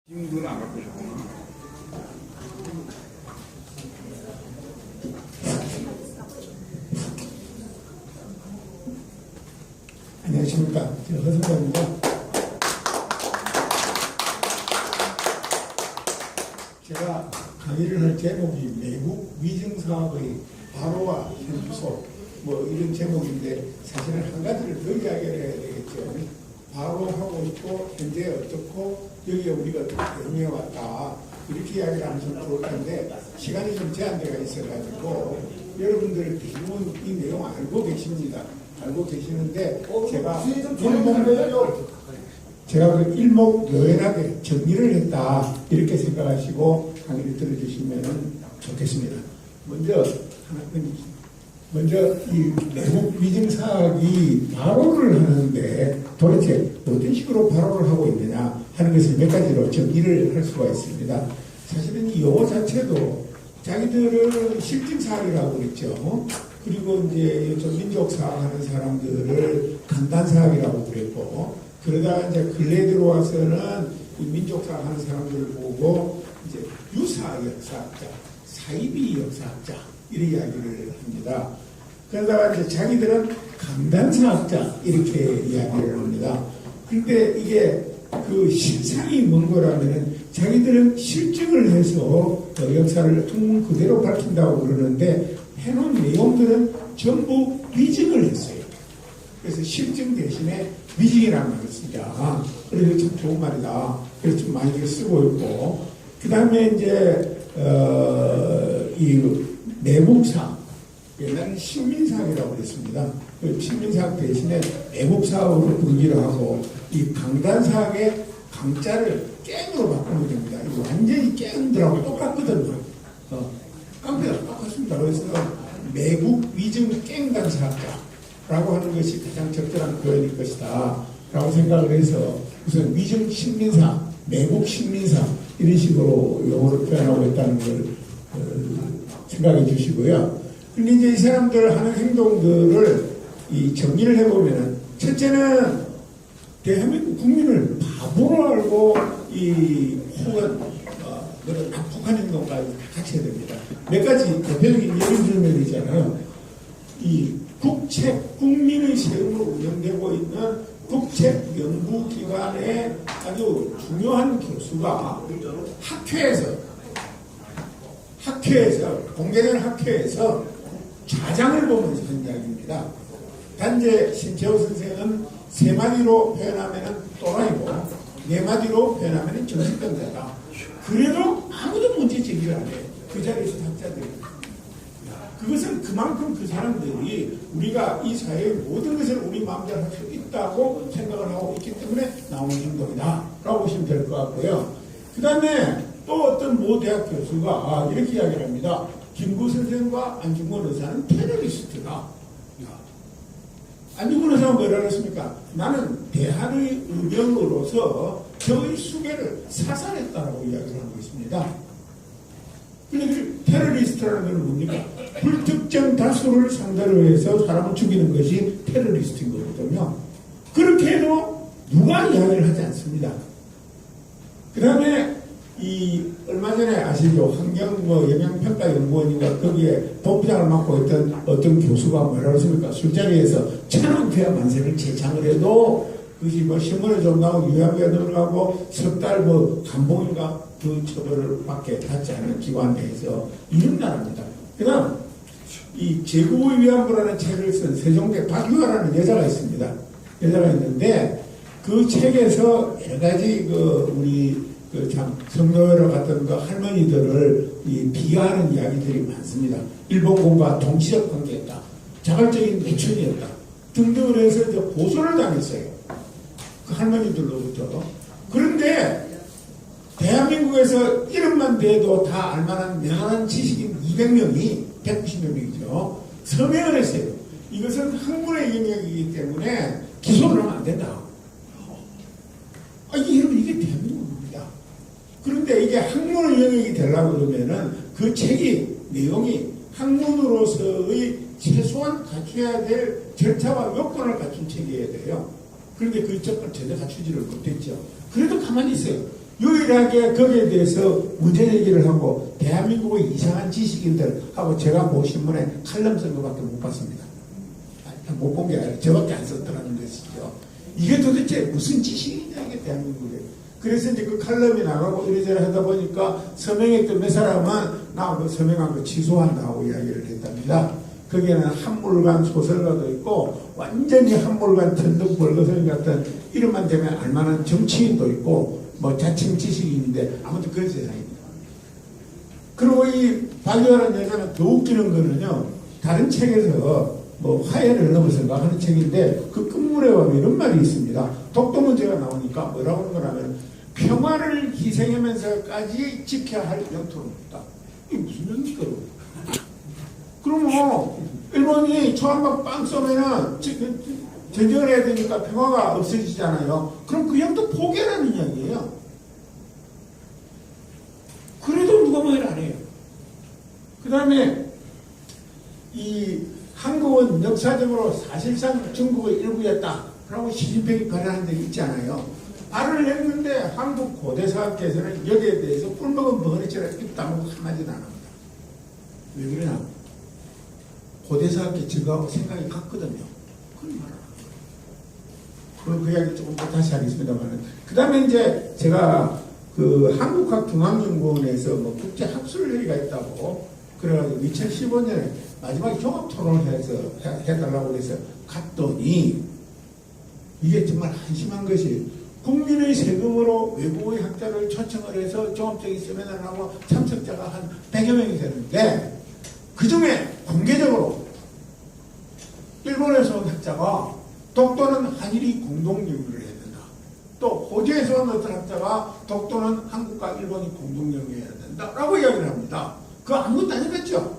지금은 안 갖고 싶구나. 안녕하십니까. 허성입니다. 제가 강의를 할 제목이 내국 위증사업의 바로와 현주소 이런 제목인데 사실은 한 가지를 더 이야기를 해야 되겠죠. 바로하고 있고 현재 어떻고 여기에 우리가 대응해 왔다 이렇게 이야기를 하면 좀 좋을 텐데 시간이 좀 제한되어 있어가지고 여러분들 대부분 이 내용 알고 계십니다. 알고 계시는데 제가 그 일목요연하게 정리를 했다 이렇게 생각하시고 강의를 들어주시면 좋겠습니다. 먼저 이 내국 위증사학이 바로를 하는데 도대체 어떤 식으로 바로를 하고 있느냐 하는 것을 몇 가지로 정리를 할 수가 있습니다. 사실은 이 용어 자체도 자기들은 실증사학이라고 그랬죠. 그리고 이제 좀 민족사학 하는 사람들을 간단사학이라고 그랬고, 그러다가 이제 근래 들어와서는 이 민족사학 하는 사람들을 보고 이제 유사역사학자, 사이비 역사학자 이런 이야기를 합니다. 그러다가 이제 자기들은 강단사학자 이렇게 이야기를 합니다. 그런데 이게 그 실상이 뭔 거라면은 자기들은 실증을 해서 역사를 통 그대로 밝힌다고 그러는데 해놓은 내용들은 전부 위증을 했어요. 그래서 실증 대신에 위증이라는 말을 쓰자. 그래서 참 좋은 말이다. 그래서 좀 많이 쓰고 있고, 그 다음에 이제 이 내국사, 옛날에는 식민사학이라고 그랬습니다. 그 식민사학 대신에 내국사학으로 부르기로 하고, 이 강단사학의 강자를 깽으로 바꾸면 됩니다. 이거 완전히 깽들하고 똑같거든요. 깡패랑 똑같습니다. 그래서 내국 위증 깽단사학자라고 하는 것이 가장 적절한 표현일 것이다 라고 생각을 해서 우선 위증 식민사, 내국 식민사 이런 식으로 용어로 표현하고 있다는 걸 생각해 주시고요. 근데 이제 이 사람들 하는 행동들을 정리를 해보면은 첫째는 대한민국 국민을 바보로 알고 혹은 북한 행동까지 같이 해야 됩니다. 몇 가지 대표적인 예를 들면 있잖아요. 이 국민의 세금으로 운영되고 있는 국책연구기관의 아주 중요한 교수가 학회에서 공개된 학회에서 좌장을 보면서 한 이야기입니다. 단재 신채호 선생은 세 마디로 표현하면 또라이고 네 마디로 표현하면 정신병자다. 그래도 아무도 문제 제기를 안 해요. 그 자리에서 학자들이. 그것은 그만큼 그 사람들이 우리가 이 사회의 모든 것을 우리 마음대로 할 수 있다고 생각을 하고 있기 때문에 나오는 행동이다 라고 보시면 될 것 같고요. 그 다음에 또 어떤 모 대학 교수가 이렇게 이야기를 합니다. 김구 선생과 안중근 의사는 테러리스트다. 안중근 의사가 뭐라고 했습니까? 나는 대한의 의병으로서 저의 수계를 사살했다라고 이야기를 하고 있습니다. 그런데 테러리스트라는 건 뭡니까? 불특정 다수를 상대로 해서 사람을 죽이는 것이 테러리스트인 거거든요. 그렇게 해도 누가 이야기를 하지 않습니다. 그 다음에 얼마 전에 아시죠? 영양평가연구원인가 거기에 본부장을 맡고 있던 어떤 교수가 뭐라고 했습니까? 술자리에서 천원퇴화 만세를 제창을 해도 그것이 신문에 좀 나오고 유야무야 들어가고 석 달 감봉인가 그 처벌을 받게 닿지 않은 기관 내에서 이런 나라입니다. 그 다음 이 제국의 위안부라는 책을 쓴 세종대 박유아라는 여자가 있습니다. 여자가 있는데 그 책에서 여러 가지 우리 성노예로 갔던 할머니들을 비하하는 이야기들이 많습니다. 일본군과 동시적 관계였다. 자발적인 내춘이었다. 등등을 해서 고소를 당했어요. 그 할머니들로부터. 그런데 대한민국에서 이름만 대도 다 알만한 명확한 지식인 200명이 190몇 명이죠. 서명을 했어요. 이것은 학문의 영역이기 때문에 기소를 하면 안 된다. 여러분 이게 대한민국입니다. 그런데 이게 학문의 영역이 되려고 그러면은 그 책이 내용이 학문으로서의 최소한 갖춰야 될 절차와 요건을 갖춘 책이어야 돼요. 그런데 그 조건 전혀 갖추지를 못했죠. 그래도 가만히 있어요. 유일하게 거기에 대해서 문제 제기를 하고 대한민국의 이상한 지식인들하고 제가 모신문에 칼럼 쓴 것밖에 못 봤습니다. 못 본 게 아니라 저밖에 안 썼더라는 것이죠. 이게 도대체 무슨 지식이냐 이게 대한민국에. 그래서 이제 그 칼럼이 나가고 이래저래 하다 보니까 서명했던 몇 사람은 나 그 서명한 거 취소한다고 이야기를 했답니다. 거기에는 한물간 소설가도 있고 완전히 한물간 천둥벌거성 같은 이름만 되면 알만한 정치인도 있고 뭐 자칭 지식인인데 아무튼 그런 세상입니다. 그리고 이 발효하는 여자는 더 웃기는 거는요, 다른 책에서 뭐 화해를 넘어서가 하는 책인데 그 끝물에 보면 이런 말이 있습니다. 독도 문제가 나오니까 뭐라고 하는 거냐면 평화를 희생하면서까지 지켜야 할 영토는 없다. 이게 무슨 얘기입니까? 그러면 일본이 초한방 빵 쏘면은 전쟁을 해야 되니까 평화가 없어지잖아요. 그럼 그 영토 포기하라는 이야기예요. 그래도 누가 뭐를 안 해요. 그 다음에 이 한국은 역사적으로 사실상 중국의 일부였다라고 시진핑이 발언한 적이 있잖아요. 발언을 했는데 한국 고대사학계에서는 여기에 대해서 꿀먹은 버거리처럼 입 다물고 한마디도 안 합니다. 왜 그러냐? 고대사학계 저하고 생각이 같거든요. 그런 말을 하는 거예요. 그럼 그 이야기 조금 더 다시 하겠습니다만, 그 다음에 이제 제가 그 한국학중앙연구원에서 뭐 국제학술회의가 있다고 그래가지고 2015년에 마지막에 종합 토론을 해서 해달라고 해서 갔더니 이게 정말 한심한 것이 국민의 세금으로 외국의 학자를 초청을 해서 종합적인 세미나를 하고 참석자가 한 100여 명이 되는데 그 중에 공개적으로 일본에서 온 학자가 독도는 한일이 공동 연구를 했는다. 또 호주에서 온 어떤 학자가 독도는 한국과 일본이 공동 연구해야 된다라고 이야기를 합니다. 그거 아무것도 안 해봤죠.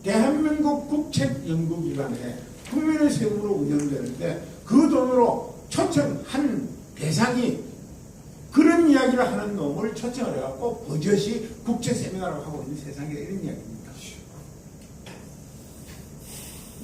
대한민국 국책연구기관에 국민의 세금으로 운영되는데 그 돈으로 초청한 대상이 그런 이야기를 하는 놈을 초청을 해갖고 버젓이 국제 세미나를 하고 있는 세상에 이런 이야기입니다.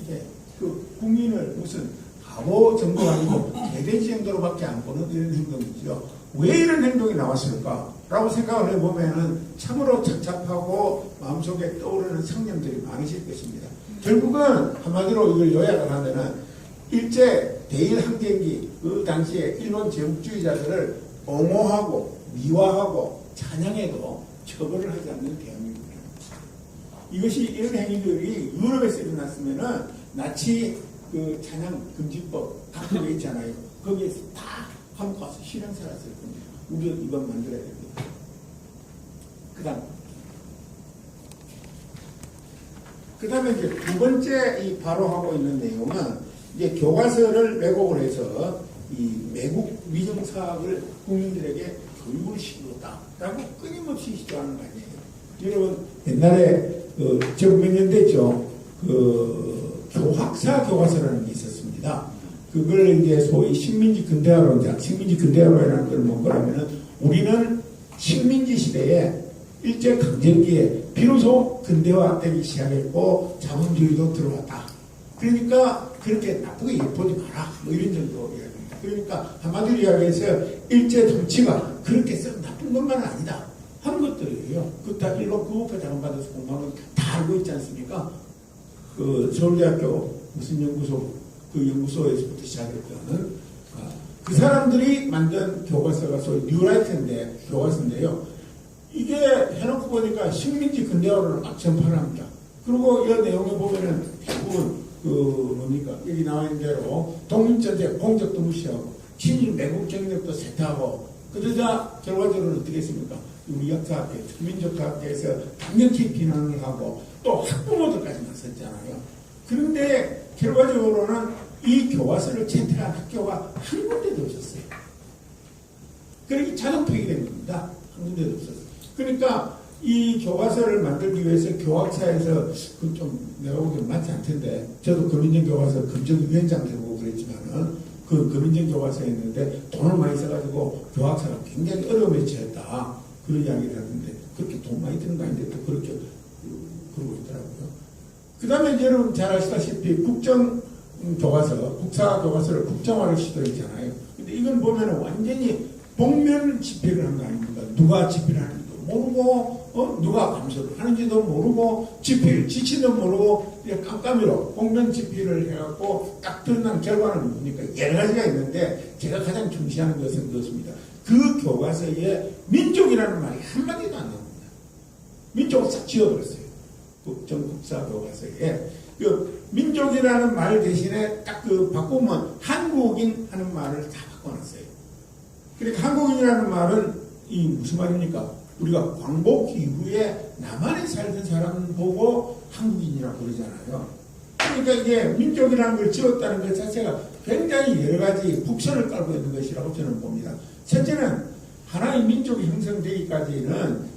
이게 그 국민을 무슨 바보 정도가 아니고 개돼지 정도로밖에 안 보는 이런 행동이죠. 왜 이런 행동이 나왔을까? 라고 생각을 해보면은 참으로 착잡하고 마음속에 떠오르는 상념들이 많으실 것입니다. 결국은 한마디로 이걸 요약을 하면은 일제 대일 항쟁기 그 당시에 일본 제국주의자들을 옹호하고 미화하고 찬양해도 처벌을 하지 않는 대한민국입니다. 이것이 이런 행위들이 유럽에서 일어났으면은 나치 그 찬양 금지법 같은 거 있잖아요. 거기에서 다 한국 가서 실행사를 했을 겁니다. 우리가 이건 만들어야 됩니다. 그 다음에 이제 두 번째 이 바로 하고 있는 내용은 이제 교과서를 왜곡을 해서 이 외국 위정사학을 국민들에게 교육을 시키겠다라고 끊임없이 시도하는 거 아니에요. 여러분 옛날에 저 몇 년 됐죠. 교학사 교과서라는 게 있었습니다. 그걸 이제 소위 식민지 근대화론자, 식민지 근대화론이라는 걸 뭔가라면은 우리는 식민지 시대에 일제 강점기에 비로소 근대화되기 시작했고 자본주의도 들어왔다. 그러니까 그렇게 나쁘게 보지 마라. 뭐 이런 정도 이야기입니다. 그러니까 한마디로 이야기해서 일제 정치가 그렇게 썩 나쁜 것만은 아니다 하는 것들이에요. 그 다 일본 국어과 자문받아서 공부하는 다 알고 있지 않습니까? 그 서울대학교 무슨 연구소 그 연구소에서부터 시작했던 그 사람들이 만든 교과서가 소위 뉴라이트인데 교과서인데요. 이게 해놓고 보니까 식민지 근대화를 막 전파를 합니다. 그리고 이 내용을 보면은 대부분 뭡니까 여기 나와 있는 대로 독립전쟁 공적도 무시하고 친일 매국 경력도 세타하고 그러자 결과적으로 어떻게 했습니까? 우리 역사학회, 민족학회에서 강력히 비난을 하고 또 학부모들까지 나섰잖아요. 그런데 결과적으로는 이 교과서를 채택한 학교가 한 군데도 없었어요. 그러니 자동 폐기된 겁니다. 한 군데도 없었어요. 그러니까 이 교과서를 만들기 위해서 교학사에서 그 좀 내가 보기엔 맞지 않던데 저도 금인전 교과서 검정위원장 되고 그랬지만은 그 금인전 교과서였는데 돈을 많이 써가지고 교학사가 굉장히 어려움에 처했다 그런 이야기를 하는데 그렇게 돈 많이 드는 거 아닌데 또 그렇게 그러고 있더라고요. 그 다음에 여러분 잘 아시다시피 국정 교과서, 국사 교과서를 국정화를 시도했잖아요. 근데 이건 보면은 완전히 복면 집회를 한 거 아닙니까? 누가 집회를 하는지도 모르고, 누가 감소를 하는지도 모르고, 집회를 지치도 모르고, 깜깜이로 복면 집회를 해갖고 딱 드러난 결과는 뭡니까? 여러 가지가 있는데, 제가 가장 중시하는 것은 그렇습니다. 그 교과서에 민족이라는 말이 한마디도 안 나옵니다. 민족을 싹 지워버렸어요. 전국사 교과서에. 그 민족이라는 말 대신에 딱 그 바꾸면 한국인 하는 말을 다 바꿔놨어요. 그러니까 한국인이라는 말은 이 무슨 말입니까? 우리가 광복 이후에 남한에 살던 사람 보고 한국인이라고 그러잖아요. 그러니까 이게 민족이라는 걸 지었다는 것 자체가 굉장히 여러 가지 북선을 깔고 있는 것이라고 저는 봅니다. 첫째는 하나의 민족이 형성되기까지는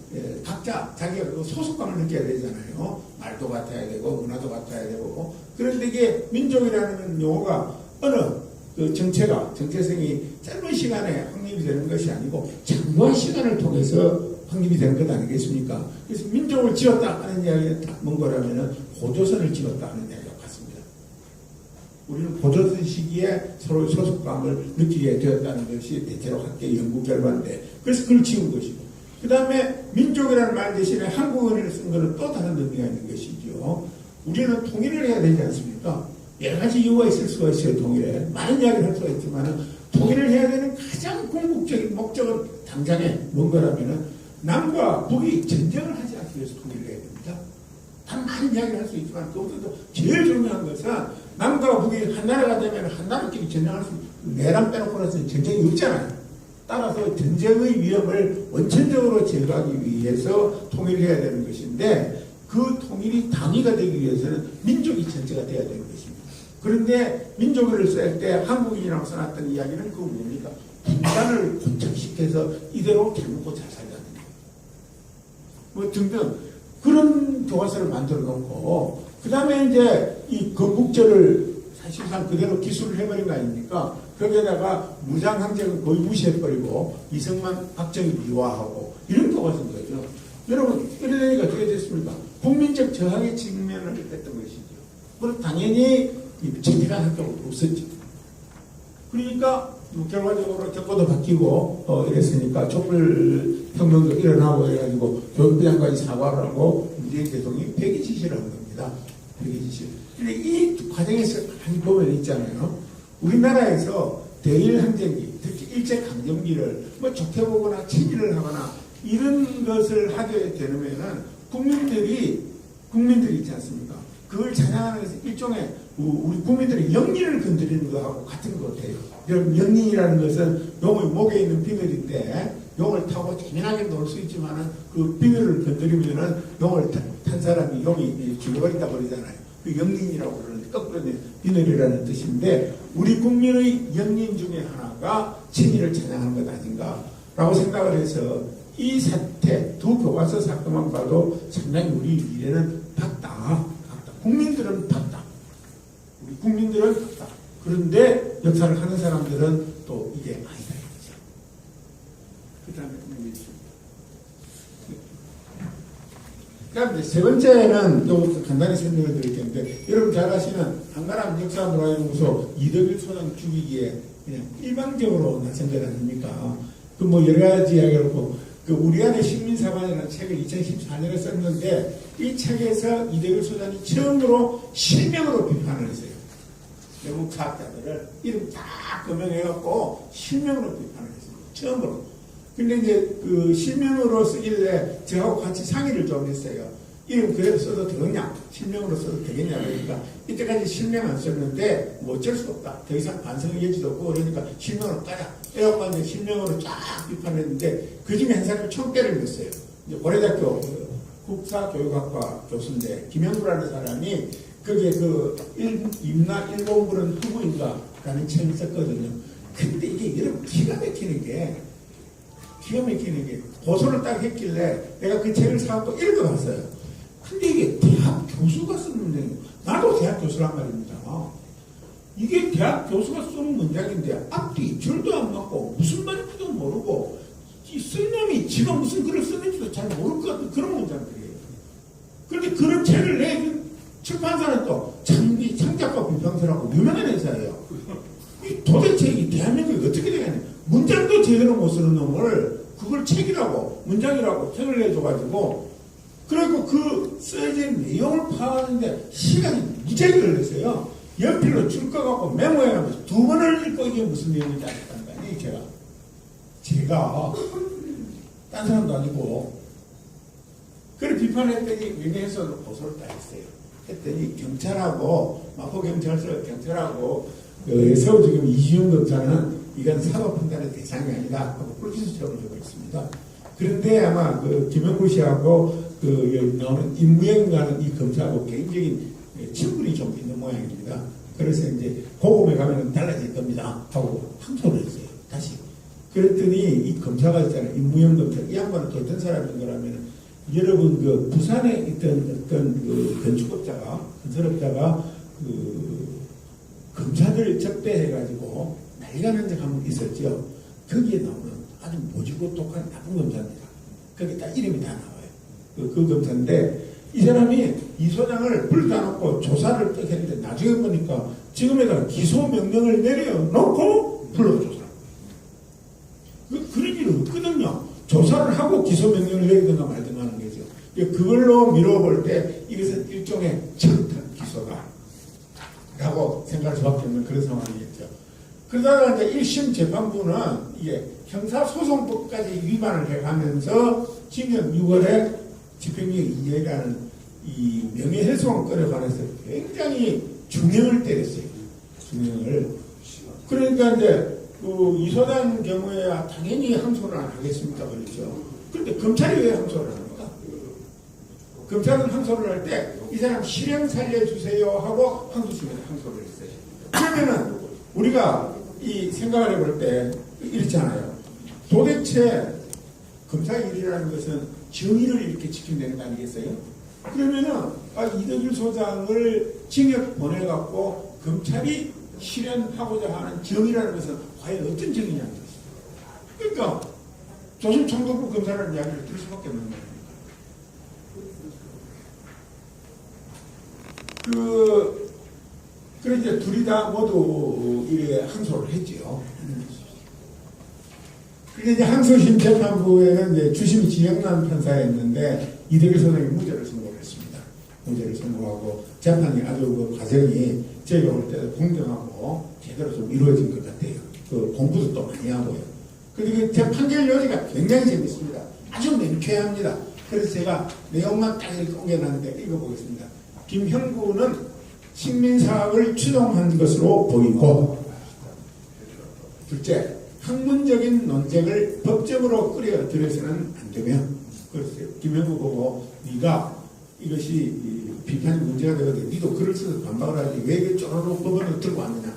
각자 자기가 소속감을 느껴야 되잖아요. 말도 같아야 되고 문화도 같아야 되고. 그런데 이게 민족이라는 용어가 어느 그 정체성이 짧은 시간에 확립이 되는 것이 아니고 장거한 시간을 통해서 확립이 되는 것 아니겠습니까? 그래서 민족을 지었다 하는 이야기는 뭔 거라면은 고조선을 지었다 하는 이야기가 같습니다. 우리는 고조선 시기에 서로의 소속감을 느끼게 되었다는 것이 대체로 학계 연구 결과인데, 그래서 그걸 지은 것이고, 그 다음에 민족이라는 말 대신에 한국어를 쓴 것은 또 다른 의미가 있는 것이죠. 우리는 통일을 해야 되지 않습니까? 여러 가지 이유가 있을 수가 있어요. 통일에 많은 이야기를 할 수가 있지만 통일을 해야 되는 가장 궁극적인 목적은 당장에 뭔 거라면은 남과 북이 전쟁을 하지 않기 위해서 통일을 해야 됩니다. 단 많은 이야기를 할 수 있지만 그것도 제일 중요한 것은 남과 북이 한 나라가 되면 한 나라끼리 전쟁할 수, 내란 빼놓고는 전쟁이 없잖아요. 따라서 전쟁의 위험을 원천적으로 제거하기 위해서 통일을 해야 되는 것인데, 그 통일이 단위가 되기 위해서는 민족이 전체가 되어야 되는 것입니다. 그런데 민족을 쓸 때 한국인이라고 써놨던 이야기는 그거 뭡니까? 분단을 고착시켜서 이대로 잘 먹고 잘 살자는 거예요. 뭐 등등 그런 교과서를 만들어 놓고, 그 다음에 이제 이 건국절을 사실상 그대로 기술을 해버린 거 아닙니까? 거기에다가 무장항쟁을 거의 무시해버리고 이승만, 박정희 미화하고 이런 교과서인 거죠. 여러분, 이래 되니까 어떻게 됐습니까? 국민적 저항의 직면을 했던 것이죠. 그리고 당연히 정치가 학교가 없었죠. 그러니까 결과적으로 정권도 바뀌고 이랬으니까 촛불혁명도 일어나고 해가지고 교육부 장관이 사과를 하고 문재인 대통령이 폐기 지시를 한 겁니다. 폐기 지시. 근데 이 과정에서 많이 보면 있잖아요. 우리나라에서 대일항쟁기, 특히 일제강점기를 뭐 좋게 보거나 친일을 하거나 이런 것을 하게 되면은 국민들이 있지 않습니까? 그걸 찬양하는 것은 일종의 우리 국민들의 영린을 건드리는 것하고 같은 것 같아요. 여러분, 영린이라는 것은 용의 목에 있는 비늘인데 용을 타고 재미나게 놀 수 있지만은 그 비늘을 건드리면은 용을 탄 사람이 용이 죽어버린다 그러잖아요. 그 영린이라고 그러는데 거꾸로 비늘이라는 뜻인데, 우리 국민의 영린 중에 하나가 친일을 찬양하는 것 아닌가라고 생각을 해서 이 사태, 두 교과서 사건만 봐도 상당히 우리 미래는 밝다. 국민들은 밝다. 우리 국민들은 밝다. 그런데 역사를 하는 사람들은 또 이게 아니다. 그 다음에 그다음에 세 번째는 또 간단히 설명을 드릴 텐데, 여러분 잘 아시는 한가람 역사문화연구소 이덕일 소장 죽이기에 그냥 일방적으로 나선 것 아닙니까? 그 뭐 여러 가지 이야기를 하고, 그 우리 안의 식민사관이라는 책을 2014년에 썼는데, 이 책에서 이덕일 소장이 처음으로 실명으로 비판을 했어요. 외국 사학자들을 이름 다 거명해갖고 실명으로 비판을 했어요. 처음으로. 근데 이제 그 실명으로 쓰길래 저하고 같이 상의를 좀 했어요. 이름 그대로 써도 되겠냐? 실명으로 써도 되겠냐? 그러니까 이때까지 실명 안 썼는데 뭐 어쩔 수 없다. 더 이상 반성의 여지도 없고 그러니까 실명으로 까자. 에어컨 이제 실명으로 쫙 비판했는데 그 중에 한 사람이 총대를 냈어요. 이제 고려대학교 국사교육학과 교수인데 김영구라는 사람이 거기에 그 임나 일본부는 후보인가라는 책을 썼거든요. 근데 이게 여러분 기가 막히는 게 고소를 딱 했길래 내가 그 책을 사갖고 읽어봤어요. 근데 이게 대학 교수가 쓴 문장이에요. 나도 대학 교수란 말입니다. 이게 대학 교수가 쓴 문장인데 앞뒤 줄도 안 맞고 무슨 말인지도 모르고 쓴 놈이 지가 무슨 글을 쓰는지도 잘 모를 것 같은 그런 문장들이에요. 그런데 그런 책을 낸 출판사는 또 창작과 비평서라고 유명한 회사예요. 도대체 이 대한민국이 어떻게 되겠냐. 문장도 제대로 못 쓰는 놈을 그걸 책이라고, 문장이라고 책을 내줘가지고, 그리고 그 써진 내용을 파악하는데 시간이 무지하게 걸렸어요. 연필로 줄 꺼갖고 메모해가면서 2번을 읽고 이게 무슨 내용인지 알았단 말이에요, 제가. 딴 사람도 아니고. 그래 비판했더니 명예훼손으로 고소를 다 했어요. 했더니 경찰하고, 마포경찰서 경찰하고, 서울지검 이지훈 검사는 이건 사법 판단의 대상이 아니다 하고 불기소 처분을 하고 있습니다. 그런데 아마 그 김영구 씨하고 그 나오는 임무영이라는 이 검사하고 개인적인 친분이 좀 있는 모양입니다. 그래서 이제 고검에 가면 달라질 겁니다 하고 항소를 했어요. 다시. 그랬더니 이 검사가 있잖아요. 임무영 검사. 이 양반은 또 어떤 사람인 거라면 여러분 그 부산에 있던 어떤 그 건축업자가 건설업자가 그 검사들 접대해가지고 난리가 난 적 한 번 있었죠. 거기에 나오는 아주 모지고 독한 나쁜 검사입니다. 거기 딱 이름이 다 나와요. 그 검사인데 이 사람이 이 소장을 불러놓고 조사를 딱 했는데 나중에 보니까 지금에다가 기소 명령을 내려놓고 불러조사. 그런 일이 없거든요. 조사를 하고 기소 명령을 내리든가 말든가 하는 거죠. 그걸로 미뤄볼 때 이것은 일종의 청탁 기소다 라고 생각할 수밖에 없는 그런 상황이겠죠. 그러다가 이제 1심 재판부는 이게 형사소송법까지 위반을 해가면서 징역 6월에 집행유예 2년이라는 이 명예훼손건에 관해서 굉장히 중형을 때렸어요. 중형을. 그러니까 이제 이 소장 경우에 당연히 항소를 안 하겠습니까? 그렇죠. 그런데 검찰이 왜 항소를 합니까? 검찰은 항소를 할 때 이 사람 실형 살려주세요 하고 항소심에서 항소를 했어요. 그러면은 우리가 이 생각을 해볼 때 이렇잖아요. 도대체 검사의 일이라는 것은 정의를 이렇게 지켜내는 거 아니겠어요? 그러면은 이덕일 소장을 징역 보내갖고 검찰이 실현하고자 하는 정의라는 것은 과연 어떤 정의냐는 것입니다. 그러니까 조선 총독부 검사라는 이야기를 들을 수밖에 없는 거예요. 그래 이제 둘이 다 모두 이래 항소를 했지요. 근데 이제 항소심 재판부에는 이제 주심 지영남 판사였는데 이덕일 소장이 무죄를 선고를 했습니다. 무죄를 선고하고 재판이 아주 그 과정이 저희가 볼 때도 공정하고 제대로 좀 이루어진 것 같아요. 그 공부도 또 많이 하고요. 그리고 그 판결 요지가 굉장히 재밌습니다. 아주 명쾌합니다. 그래서 제가 내용만 딱 이렇게 옮겨놨는데 읽어보겠습니다. 김형구는 식민사학을 추종한 것으로 보이고, 둘째, 학문적인 논쟁을 법적으로 끌어들여서는 안 되며, 그랬어요. 김형구 보고 네가 이것이 비판이 문제가 되거든. 니도 글을 써서 반박을 하지 왜 이게 쪼로록 법원을 들고 왔느냐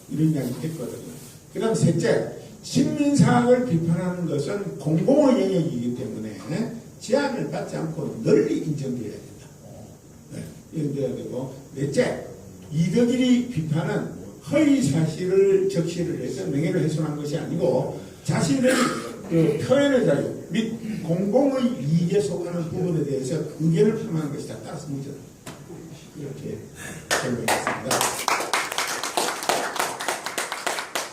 이런 이야기 했거든요. 그 다음 셋째, 식민사학을 비판하는 것은 공공의 영역이기 때문에 제한을 받지 않고 널리 인정되어야 된다. 네, 인정되어야 되고, 넷째, 이덕일이 비판은 허위 사실을 적시를 해서 명예를 훼손한 것이 아니고 자신의 그 표현의 자유 및 공공의 이익에 속하는 부분에 대해서 의견을 표명한 것이다. 따라서 무죄다. 이렇게 설명했습니다.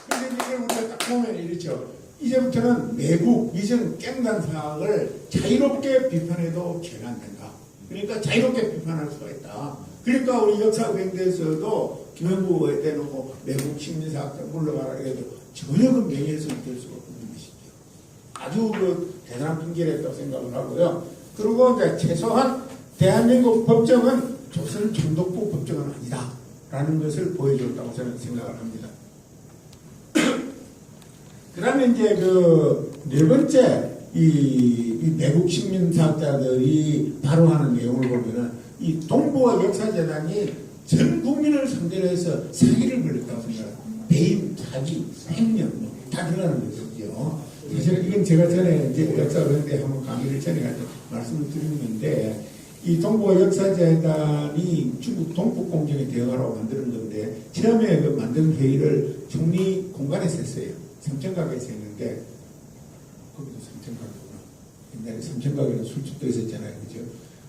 그런데 이걸 우리가 딱 보면 이렇죠. 이제부터는 내국 위정 깽단 사학을 자유롭게 비판해도 죄가 안 된다. 그러니까 자유롭게 비판할 수가 있다. 그러니까 우리 역사고행대에서도 김영구에 대놓고 내국 식민사학자 물러가라 해도 전혀 그 명예훼손이 될 수가 없는 것이죠. 아주 그 대단한 판결이었다고 생각을 하고요. 그리고 이제 최소한 대한민국 법정은 조선 총독부 법정은 아니다 라는 것을 보여줬다고 저는 생각을 합니다. 그 다음에 이제 그 네 번째 이 내국 식민사학자들이 발언하는 내용을 보면은 이 동북아 역사재단이 전 국민을 상대로 해서 사기를 벌였다고 생각합니다. 배임, 사기, 횡령 다 들어가는 거죠. 사실 이건 제가 전에 이제 역사고행대 한번 강의를 전에 갈 때 말씀을 드렸는데 이 동북아 역사재단이 중국 동북공정에 대응하라고 만드는 건데 처음에 그 만든 회의를 총리 공간에서 했어요. 삼천각에서 했는데 거기도 삼천각이구나. 옛날에 삼천각에는 술집도 있었잖아요. 그죠?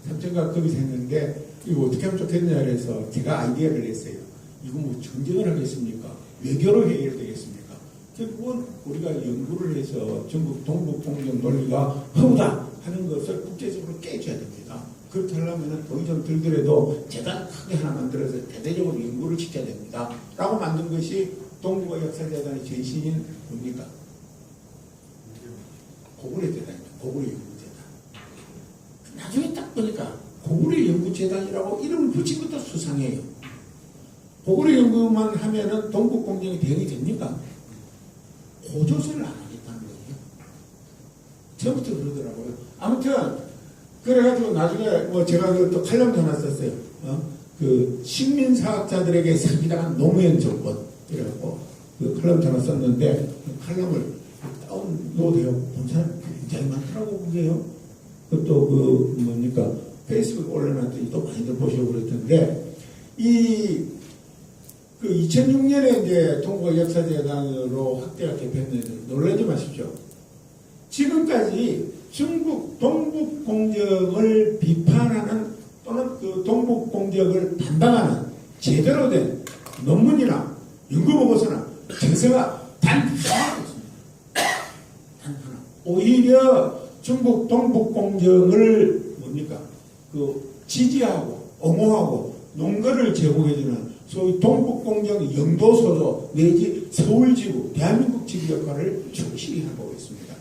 삼천각 거기서 했는데 이거 어떻게 하면 좋겠냐 그래서 제가 아이디어를 냈어요. 이거 뭐 전쟁을 하겠습니까? 외교로 해결되겠습니까? 결국은 우리가 연구를 해서 전국 동북공정 논리가 허우다 하는 것을 국제적으로 깨줘야 됩니다. 그렇게 하려면 돈이 좀 들더라도 재단 크게 하나 만들어서 대대적으로 연구를 시켜야 됩니다. 라고 만든 것이 동북아 역사재단의 전신인 뭡니까? 고구려 재단입니다. 고구려 연구재단. 나중에 딱 보니까 고구려 연구재단이라고 이름을 붙인 것도 수상해요. 고구려 연구만 하면은 동북공정이 대응이 됩니까? 고조선을 안 하겠다는 거예요. 처음부터 그러더라고요. 아무튼 그래가지고 나중에 뭐 제가 또 칼럼도 하나 썼어요. 그 식민사학자들에게 사기당한 노무현 정권 이래갖고 그 칼럼도 하나 썼는데 그 칼럼을 다운로드해요. 본 사람 굉장히 많더라고 그게요. 그것도 그 뭡니까 페이스북 올려놨더니 또 많이들 보시고 그랬던데 그 2006년에 이제 동북아 역사재단으로 확대가 개편했는데 놀라지 마십시오. 지금까지 중국 동북공정을 비판하는 또는 그 동북공정을 반박하는 제대로 된 논문이나 연구보고서나 제서가 단 하나 없습니다. 단 하나. 오히려 중국 동북공정을 뭡니까 그 지지하고 옹호하고 논거를 제공해주는 소위 동북공정 영도소조 내지 서울지구 대한민국 지구 역할을 충실히 하고 있습니다.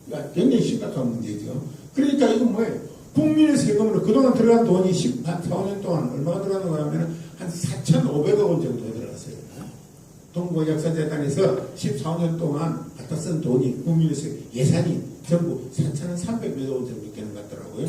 그러니까 굉장히 심각한 문제죠. 그러니까 이건 뭐예요? 국민의 세금으로 그동안 들어간 돈이 14년 동안 얼마가 들어갔는가 하면 한 4,500억 원 정도 들어갔어요. 동북아 역사재단에서 14년 동안 갖다 쓴 돈이 국민의 세금 예산이 전부 4,300몇 원 정도 되는 것 같더라고요.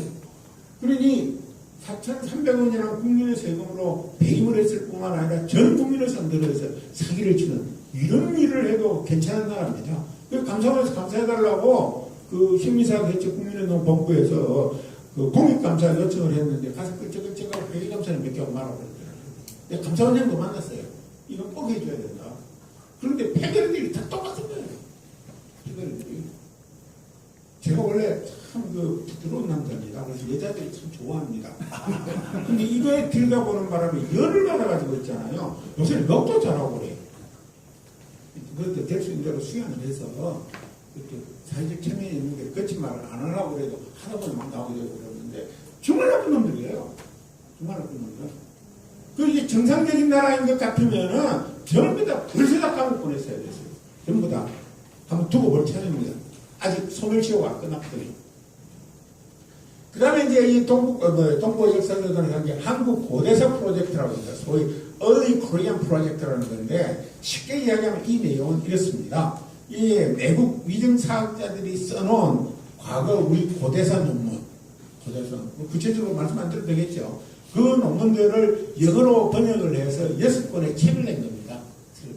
그러니 4,300원이라는 국민의 세금으로 배임을 했을 뿐만 아니라 전 국민을 상대로 해서 사기를 치는 이런 일을 해도 괜찮은 나라입니다. 감사원에서 감사해달라고 그 식민사학회체 국민운동 본부에서 그 공익감사 요청을 했는데 가서 끌적끌적하고 회의감사는 몇 개하고 말아버렸더라고요. 내가 감사원장도 만났어요. 이건 꼭 해줘야 된다. 그런데 패거리들이 다 똑같은 거예요. 패거리들이. 제가 원래 참 그 부드러운 남자입니다. 그래서 여자들이 참 좋아합니다. 근데 이거에 들어가보는 바람에 열을 받아가지고 있잖아요. 요새 럭도 잘하고 그래요. 그것도 될 수 있는 대로 수양을 해서 그렇게 사회적 체면이 있는데 거친 말을 안 하려고 그래도 하다 보면 막 나오게 되고 그러는데 정말 나쁜 놈들이에요. 정말 나쁜 놈들. 그 이게 정상적인 나라인 것 같으면은 전부 다 벌써 다 감옥 보냈어야 됐어요. 전부 다. 한번 두고 볼 차례입니다. 아직 소멸시효가 안 끝났거든요. 그 다음에 이제 이 동북아 역사재단을 한 게 한국 고대사 프로젝트라고 합니다. 소위 Early Korean 프로젝트라는 건데 쉽게 이야기하면 이 내용은 이렇습니다. 이 외국 위증사학자들이 써놓은 과거 우리 고대사 논문, 고대사, 구체적으로 말씀 안 드려도 되겠죠. 그 논문들을 영어로 번역을 해서 6권의 책을 낸 겁니다.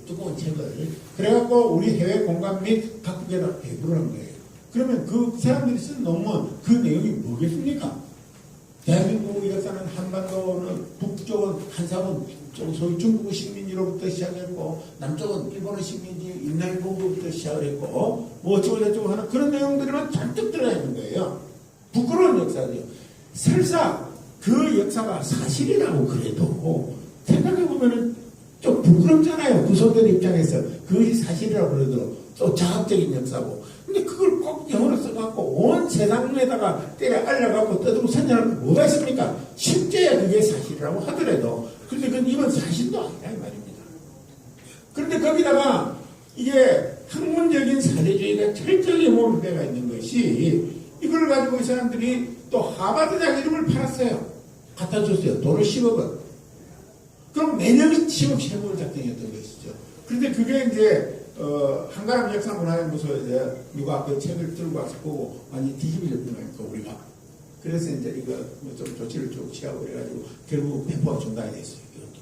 두꺼운 책을. 그래갖고 우리 해외 공간 및 각국에다 배부를 한 거예요. 그러면 그 사람들이 쓴 논문, 그 내용이 뭐겠습니까? 대한민국 역사는 한반도는 북쪽은 한사원, 소위 중국의 식민지로부터 시작했고, 남쪽은 일본의 식민지, 인라일본부터 시작을 했고, 뭐 어쩌고저쩌고 하는 그런 내용들이만 잔뜩 들어가 있는 거예요. 부끄러운 역사죠. 설사 그 역사가 사실이라고 그래도 생각해보면은 좀 부끄럽잖아요. 구성들 입장에서. 그것이 사실이라고 그러더라도 또 자학적인 역사고. 근데 그걸 꼭 영어로 써갖고 온 세상에다가 때려 알려갖고 떠들고 선전할 게 뭐가 있습니까? 실제야 그게 사실이라고 하더라도. 근데 그건 이건 사실도 아니다 이 말입니다. 그런데 거기다가 이게 학문적인 사례주의가 철저히 몰입되어 있는 것이 이걸 가지고 이 사람들이 또 하버드장 이름을 팔았어요. 갖다 줬어요. 돈을 10억 원. 그럼 매년 시험 실물 작성이었던 것이죠. 그런데 그게 이제 한가람 역사문화연구소에서 누가 그 책을 들고 와서 보고 많이 뒤집어졌구나 우리가. 그래서 이제 이거 좀 조치를 쭉 취하고 그래가지고 결국 배포가 중단이 됐어요. 이것도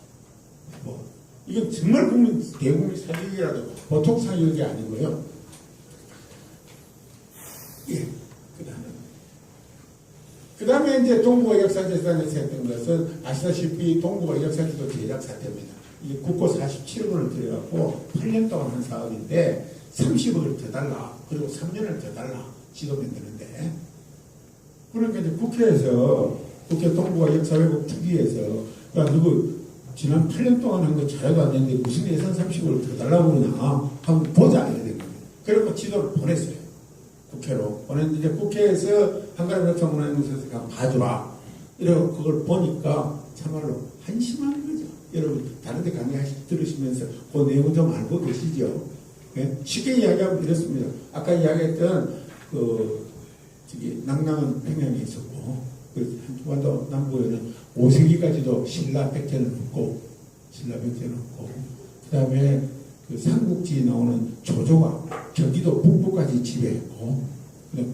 배포. 이건 정말 대국민 사교육이라도 보통 사교육이 아니고요. 예. 그 다음에 이제 동북아 역사재단에서 했던 것은 아시다시피 동북아 역사지도 제작 사태입니다. 이게 국고 47원을 들여갖고 8년 동안 한 사업인데 30억을 더 달라. 그리고 3년을 더 달라. 지도 만드는데. 그러니까 이제 국회 동북아 역사회복 특위에서 야, 누구 지난 8년 동안 한 거 잘해도 안 되는데 무슨 예산 30억을 더 달라고 그러냐. 한번 보자. 이래 그리고 지도를 보냈어요. 국회로. 보냈는데 이제 국회에서 한가람 역사문화연구소에서 그냥 봐주라. 이러고 그걸 보니까 참말로 한심한 거죠. 여러분 다른 데 강의 들으시면서 그 내용 좀 알고 계시죠? 네? 쉽게 이야기하면 이렇습니다. 아까 이야기했던 저기 낭랑은 평양에 있었고 한반도 남부에는 5세기까지도 신라 백제는 없고 그 다음에 그 삼국지에 나오는 조조가 경기도 북부까지 지배했고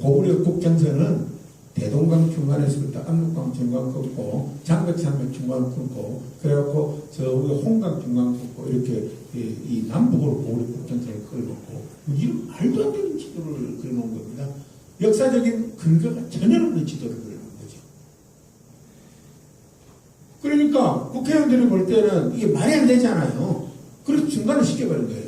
고구려 국정선은 대동강 중간에서부터 압록강 중간 끊고 장백산맥 중간 끊고 그래갖고 저 홍강 중간 끊고 이렇게 이 남북으로 고구려 국정선을 끌어놓고 이런 말도 안 되는 지도를 그려놓은 겁니다. 역사적인 근거가 전혀 없는 지도를 그려놓은 거죠. 그러니까 국회의원들이 볼 때는 이게 말이 안 되잖아요. 그래서 중간을 시켜버린 거예요.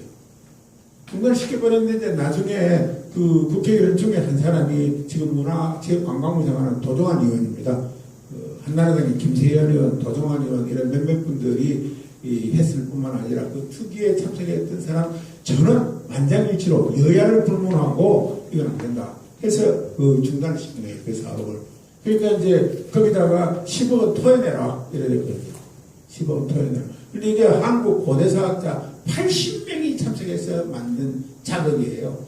중간을 시켜버렸는데 나중에 그 국회의원 중에 한 사람이 지금 문화체육관광부 장관은 도종환 의원입니다. 한나라당의 김세현 의원, 도종환 의원 이런 몇몇 분들이 했을 뿐만 아니라 그 특위에 참석했던 사람 저는 만장일치로 여야를 불문하고 이건 안 된다 해서 그 중단을 시킨 거예요. 그 사업을. 그러니까 이제 거기다가 10억원 토해내라 이래 됐거든요. 10억원 토해내라. 근데 이게 한국 고대사학자 80명이 참석해서 만든 작업이에요.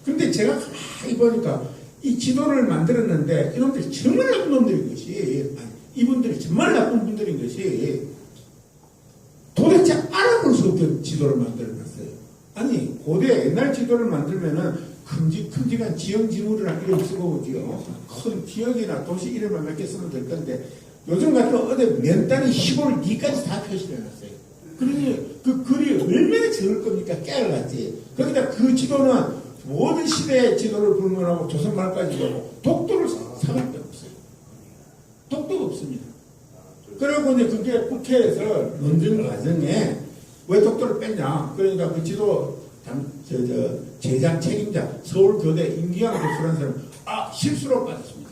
근데 제가 가만히 보니까 이 지도를 만들었는데 이놈들이 정말 나쁜 놈들인 것이 이분들이 정말 나쁜 분들인 것이 도대체 알아볼 수 없게 지도를 만들어놨어요. 아니 고대 옛날 지도를 만들면은 큼직한 지형 지물이나 이름 쓰고 오지요. 큰 지역이나 도시 이름을 몇 개 쓰면 될 건데 요즘 같은 어디 면 단위 시골 니까지 다 표시를 해놨어요. 그러니 그 글이 얼마나 적을 겁니까? 깨알같이. 거기다 그 지도는 모든 시대의 지도를 불문하고 조선 말까지 가고 독도를 사갈 데 없어요. 독도가 없습니다. 그리고 이제 그게 국회에서 논쟁 과정에 왜 독도를 뺐냐? 그러니까 그 지도 제작 책임자 서울교대 임기양 교수라는 사람 실수로 빠졌습니다.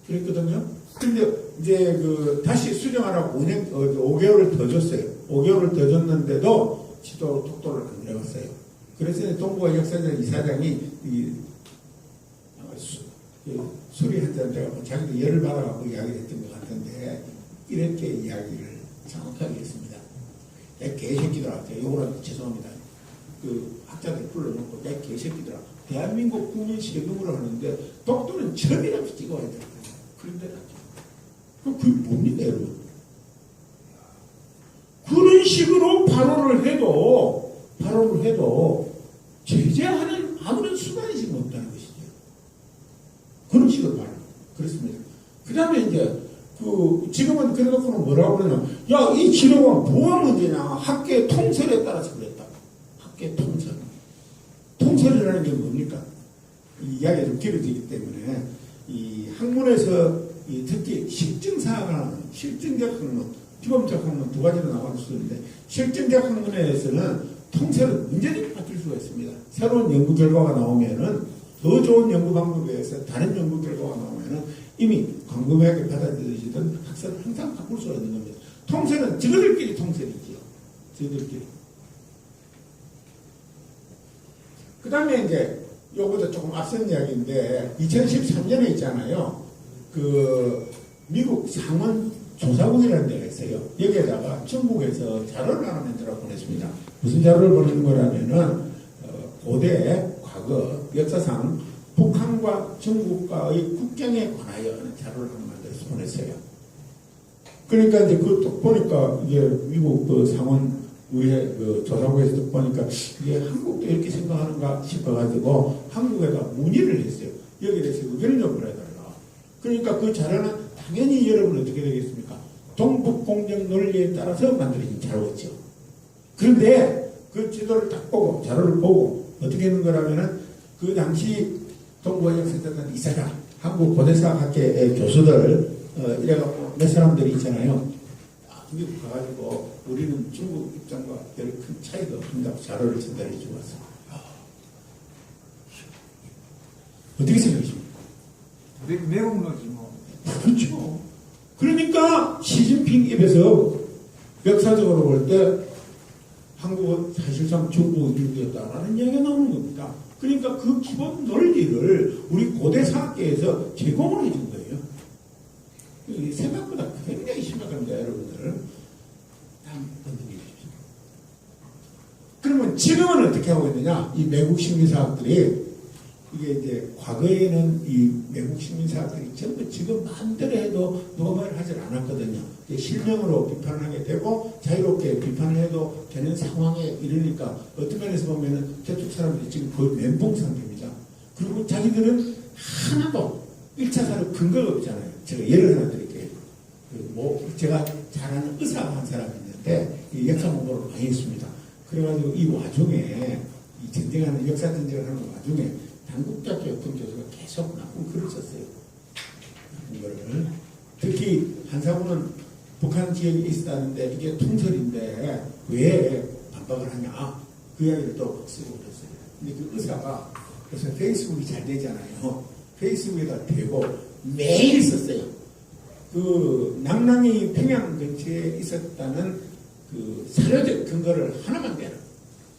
그랬거든요. 근데 이제 다시 수정하라고 5개월을 더 줬어요. 5개월을 더 줬는데도 지도 독도를 안 내려갔어요. 그래서 동부와 역사장 이사장이 술이 한잔 돼가지고 자기도 열을 받아갖고 이야기를 했던 것 같은데 이렇게 이야기를 정확하게 했습니다. 야 개새끼들아, 요거라도 죄송합니다. 그 학자들 불러놓고 야 개새끼들아, 대한민국 국민 세금으로 하는데 독도는 점이라도 찍어야 된다. 그런데 그게 뭡니까 여러분? 그런 식으로 발언을 해도 제재하는 아무런 수단이 지금 없다는 것이죠. 그런 식으로 발언. 그렇습니다. 그 다음에 이제 지금은 그래놓고는 뭐라고 그러냐. 야, 이 지도가 뭐가 문제냐. 학계 통설에 따라서 그랬다. 학계 통설. 통설이라는 게 뭡니까? 이 이야기가 좀 길어지기 때문에 이 학문에서 특히 실증적 학문, 피범적 학문 두 가지로 나갈 수 있는데 실증적 학문에서는 통설은 문제점이 바뀔 수가 있습니다. 새로운 연구 결과가 나오면은 더 좋은 연구 방법에 의해서 다른 연구 결과가 나오면은 이미 광범위하게 받아들여지던 학설을 항상 바꿀 수가 있는 겁니다. 통설은 저들끼리 통설이지요. 저들끼리. 그 다음에 이제 요거보다 조금 앞선 이야기인데 2013년에 있잖아요. 미국 상원 조사국이라는 데가 있어요. 여기에다가 중국에서 자료를 하나 만들어 보냈습니다. 무슨 자료를 보내는 거라면은 고대 과거 역사상 북한과 중국과의 국경에 관하여 하는 자료를 하나 만들어서 보냈어요. 그러니까 이제 그것도 보니까 이게 미국 상원 의회 조사국에서 보니까 이게 한국도 이렇게 생각하는가 싶어가지고 한국에다 문의를 했어요. 여기에 대해서 의견을 좀 보내달라. 그러니까 그 자료는 당연히 여러분 어떻게 되겠습니까? 동북공정 논리에 따라서 만들어진 자료였죠. 그런데 그 지도를 딱 보고 자료를 보고 어떻게 했는 거라면은 그 당시 동부역사단 이사장 한국 고대사학계의 교수들 이래갖고 몇 사람들이 있잖아요. 미국 가가지고 우리는 중국 입장과 별 큰 차이가 없습니다. 자료를 전달해 주고 왔어요. 어떻게 생각하십니까? 매국노지 뭐. 그렇죠. 그러니까 시진핑 입에서 역사적으로 볼 때 한국은 사실상 중국 일국이었다라는 이야기가 나오는 겁니다. 그러니까 그 기본 논리를 우리 고대 사학계에서 제공을 해준 거예요. 생각보다 굉장히 심각합니다, 여러분들. 다음 번째 주십시오. 그러면 지금은 어떻게 하고 있느냐? 이 외국 식민사학들이 이게 이제 과거에는 이 외국 식민사학들이 전부 지금 마음대로 해도 누가 말을 하질 않았거든요. 실명으로 비판을 하게 되고 자유롭게 비판을 해도 되는 상황에 이르니까 어떤 면에서 보면은 저쪽 사람들이 지금 거의 멘붕 상태입니다. 그리고 자기들은 하나도 1차 사료 근거가 없잖아요. 제가 예를 하나 드릴게요. 제가 잘 아는 의사가 한 사람이 있는데 이 역사 공부를 많이 했습니다. 그래가지고 이 와중에 이 전쟁하는 역사 전쟁을 하는 와중에 당국자교 어떤 교수가 계속 나쁜 글을 썼어요. 나쁜 글을. 특히 한사부는 북한 지역에 있었다는데 이게 통설인데 왜 반박을 하냐 그 이야기를 또 쓰고 그랬어요. 근데 그 의사가 그래서 페이스북이 잘 되잖아요. 페이스북에다 대고 매일 썼어요. 그 낭랑이 평양 근처에 있었다는 그 사료적 근거를 하나만 대라.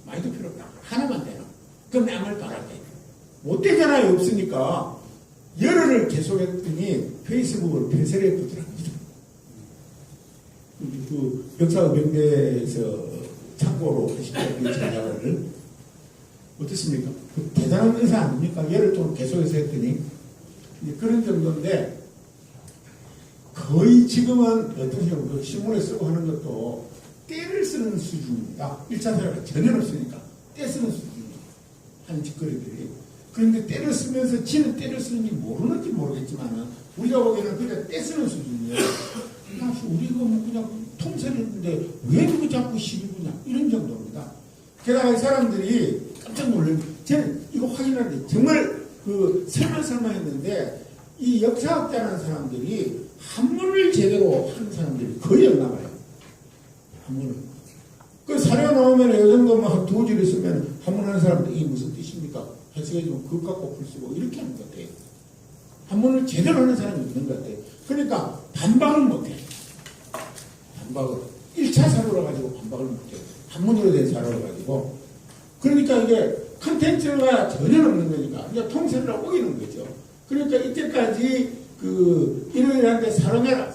많이도 필요 없다. 하나만 대라. 그럼 아무 말도 안 할게. 못 되잖아요. 없으니까. 열흘을 계속했더니 페이스북을 폐쇄를 했더라고요. 그 역사명대에서 참고로 하시는 그 전략을 어떻습니까? 그 대단한 의사 아닙니까? 열흘 동안 계속해서 했더니 그런 정도인데 거의 지금은 어떤 식으로 그 신문에 쓰고 하는 것도 때를 쓰는 수준입니다. 1차 사회가 전혀 없으니까 때 쓰는 수준입니다. 한 짓거리들이. 그런데 때를 쓰면서 지는 때를 쓰는지 모르는지 모르겠지만 우리가 보기에는 그냥 때 쓰는 수준이에요. 우리가 뭐 그냥 통설했는데 왜 그거 자꾸 시비구냐 이런 정도입니다. 게다가 이 사람들이 깜짝 놀란 저는 이거 확인하는데 정말 그 설마설마했는데 이 역사학자라는 사람들이 한문을 제대로 하는 사람들이 거의 없나 봐요. 한문을. 그 사료 나오면 이 정도 막 두 줄 있으면 한문 하는 사람들 이게 무슨 뜻입니까? 해석해주면 그것 갖고 풀 쓰고 이렇게 하는 것 같아요. 한문을 제대로 하는 사람이 있는 것 같아요. 그러니까 반박을 못해. 반박을. 1차 사료를 가지고 반박을 못해. 한문으로 된 사료를 가지고. 그러니까 이게 컨텐츠가 전혀 없는 거니까. 그러니까 통째를 어기는 거죠. 그러니까 이때까지 그 일요일한테 사료내라.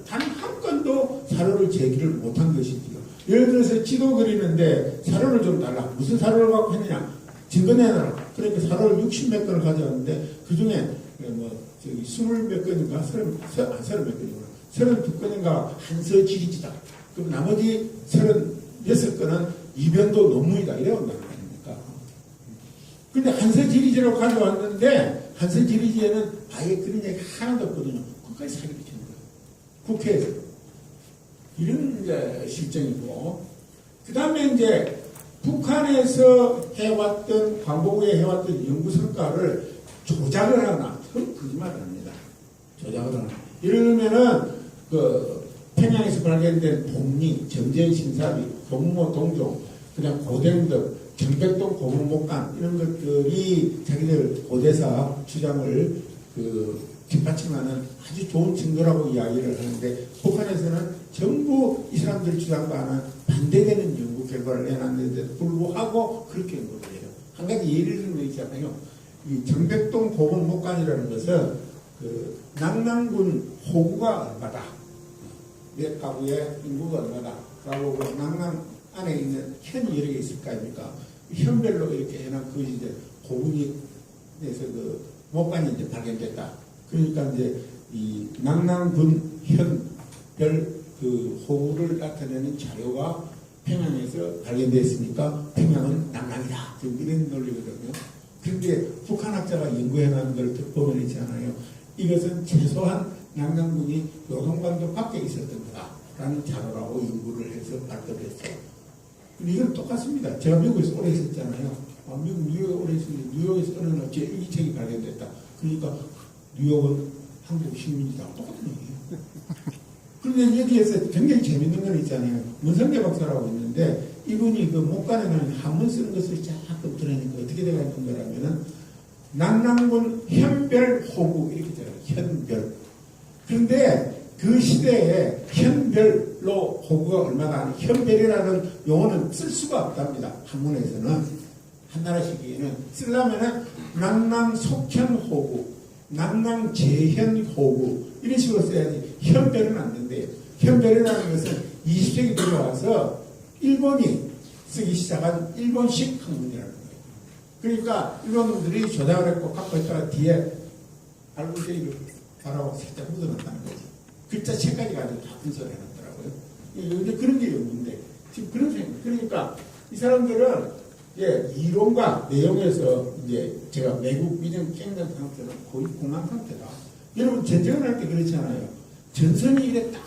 단 한 건도 사료를 제기를 못한 것이지요. 예를 들어서 지도 그리는데 사료를 좀 달라. 무슨 사료를 갖고 했느냐. 증거 내놔라. 그러니까 사료를 60몇 건을 가져왔는데 그 중에 뭐 저기 20몇 건인가 30몇 건이구나. 32건인가 한서 지리지다. 그럼 나머지 36건은 이변도 논문이다. 이래 온다는 거 아닙니까? 근데 한서 지리지로 가져왔는데 한서 지리지에는 아예 그런 얘기 하나도 없거든요. 그까지 사기를 치는 거예요. 국회에서. 이런 이제 실정이고. 그 다음에 이제 북한에서 해왔던, 광복에 해왔던 연구 성과를 조작을 하거나, 그건 거짓말을 합니다. 조작을 하거나. 예를 들면은, 평양에서 발견된 복리, 정전신사비, 동무, 동종, 그냥 고댕덕, 정백동 고분목간, 이런 것들이 자기들 고대사 주장을 뒷받침하는 아주 좋은 증거라고 이야기를 하는데, 북한에서는 전부 이 사람들 주장과는 반대되는 연구 결과를 내놨는데도 불구하고 그렇게 연구를 해요. 한 가지 예를 들면 거 있잖아요. 이 정백동 고분목간이라는 것은 낭랑군 호구가 얼마다, 몇 가구의 인구가 얼마다, 라고 낭랑 안에 있는 현이 여러 개 있을 거 아닙니까? 현별로 이렇게 해놓은 그것이 이제 고분에서 목간이 이제 발견됐다. 그러니까 이제 이 낭랑군 현별 호구를 나타내는 자료가 평양에서 발견됐으니까 평양은 낭랑이다. 이런 논리거든요. 그런데 북한 학자가 연구해놓은 걸 보면 있잖아요. 이것은 최소한 낭랑군이 요동반도 밖에 있었던 거다라는 자료라고 연구를 해서 발표를 했어요. 근데 이건 똑같습니다. 제가 미국에서 오래 있었잖아요. 미국 뉴욕에 오래 있었는데 뉴욕에서 어느 날 제 일기책이 발견됐다. 그러니까 뉴욕은 한국 식민지다. 똑같은 얘기예요. 그런데 여기에서 굉장히 재밌는 건 있잖아요. 문성계 박사라고 있는데 이분이 목간에는 한문 쓰는 것을 자꾸 드러내니까 어떻게 되어 있는 거라면은 낭랑군 현별 호구 이렇게 돼요. 현별. 그런데 그 시대에 현별로 호구가 얼마나 현별이라는 용어는 쓸 수가 없답니다. 한문에서는 한나라 시기에는 쓰려면은 낭낭 속현호구, 낭낭 재현호구 이런 식으로 써야지 현별은 안 된대요. 현별이라는 것은 20세기 들어와서 일본이 쓰기 시작한 일본식 한문이라는 거예요. 그러니까 일본분들이 조작을 했고 갖고 있다가 뒤에 알고제이를 바라고 살짝 묻어놨다는 거지. 글자 책까지 가지고 다 분석을 해놨더라고요. 이제 그런 게 없는데 지금 그런 생각. 그러니까 이 사람들은 이론과 내용에서 이제 제가 외국 위정 깽단 상태는 거의 공황 상태다. 여러분 전쟁을 할 때 그렇잖아요. 전선이 이래 딱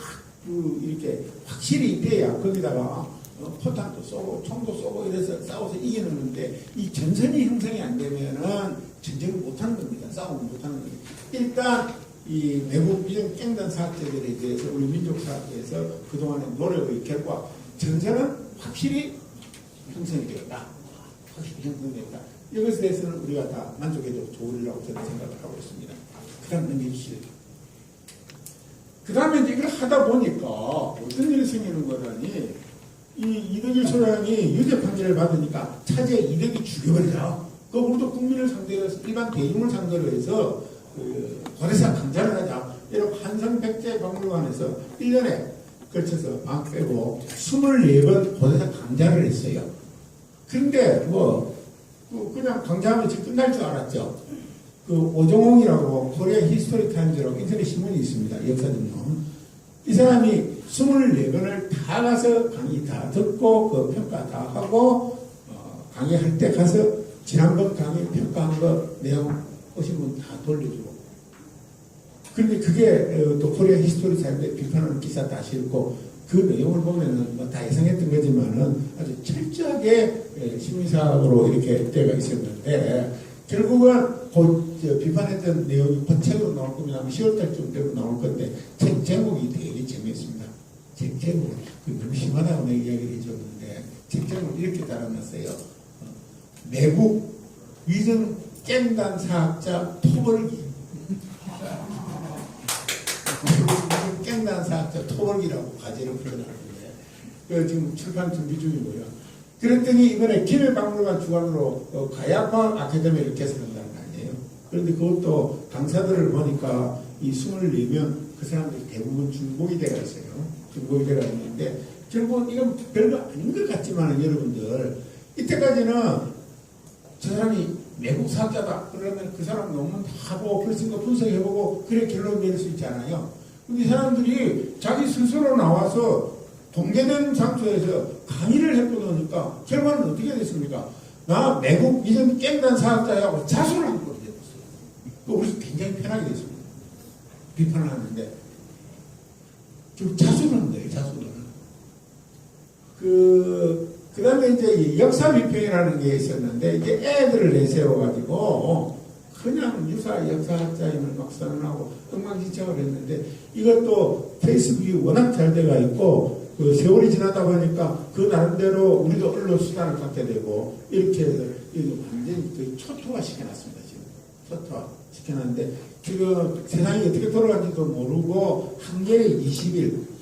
이렇게 확실히 돼야 거기다가 포탄도 쏘고 총도 쏘고 이래서 싸워서 이기는데 이 전선이 형성이 안 되면은 전쟁을 못하는 겁니다. 싸움을 못하는 겁니다. 일단 이 외국 위정 깽단 사학자들에 대해서 우리 민족사학에서 그동안의 노력의 결과 전선은 확실히 형성이 되었다. 확실히 형성되었다. 이것에 대해서는 우리가 다 만족해도 좋으리라고 저는 생각을 하고 있습니다. 그 다음 넘겨주시죠. 그 다음에 이제 이걸 하다 보니까 어떤 일이 생기는 거라니 이 이덕일 소장이 유죄 판결을 받으니까 차제 이덕이 죽여버리자. 그 우리도 국민을 상대로 해서 일반 대중을 상대로 해서 고대사 강좌를 하자. 이렇게 한성백제박물관에서 1년에 걸쳐서 막 빼고 24번 고대사 강좌를 했어요. 근데 그냥 강좌하면 지금 끝날 줄 알았죠. 그 오정홍이라고 코리아 히스토리 타임즈라고 인터넷 신문이 있습니다. 역사전문. 이 사람이 24번을 다 가서 강의 다 듣고 그 평가 다 하고 강의할 때 가서 지난번 강의 평가한 거 내용 오신 분 다 돌려주고. 그런데 그게 또 코리아 히스토리 타임즈에 비판하는 기사 다 실고 그 내용을 보면은 다 예상했던 거지만은 아주 철저하게 시민사학으로 이렇게 때가 있었는데 결국은 곧 비판했던 내용이 그 책으로 나올 겁니다. 10월달쯤 되고 나올 건데 책 제목이 되게 재미있습니다. 책 제목을 너무 심하다고 내 이야기를 해줬는데 책 제목을 이렇게 달아놨어요. 외국 위정 깽단 사학자 토벌기. 깽단 사학자 토벌기라고 과제를 불러놨는데 그 지금 출판 준비 중이고요. 그랬더니 이번에 김해박물관 주관으로 가야과학 아카데미를 개설한다는 거 아니에요. 그런데 그것도 강사들을 보니까 이 24명 그 사람들이 대부분 중고위대가 있어요. 중고위대가 있는데 결국은 이건 별거 아닌 것 같지만 여러분들 이때까지는 저 사람이 외국 사학자다 그러면 그 사람 논문 다 보고 글 쓴 거 분석해보고 그래 결론 내릴 수 있잖아요. 근데 이 사람들이 자기 스스로 나와서 공개된 장소에서 강의를 해보니까 결과는 어떻게 됐습니까? 나 외국 위정 깽단 사학자하고 자수를 한 거로 됐어요. 그래서 굉장히 편하게 됐습니다. 비판을 하는데 지금 자수를 한 거예요. 자수를. 그 다음에 이제 역사 비평이라는 게 있었는데 이제 애들을 내세워가지고 그냥 유사 역사학자임을 막 선언하고 엉망진창을 했는데 이것도 페이스북이 워낙 잘 돼가 있고 그 세월이 지나다 보니까 그 나름대로 우리도 언론 수단을 갖게 되고 이렇게 해서 완전히 그 초토화 시켜놨습니다. 지금 초토화 시켜놨는데 지금 세상이 어떻게 돌아가는지도 모르고 한겨레 20일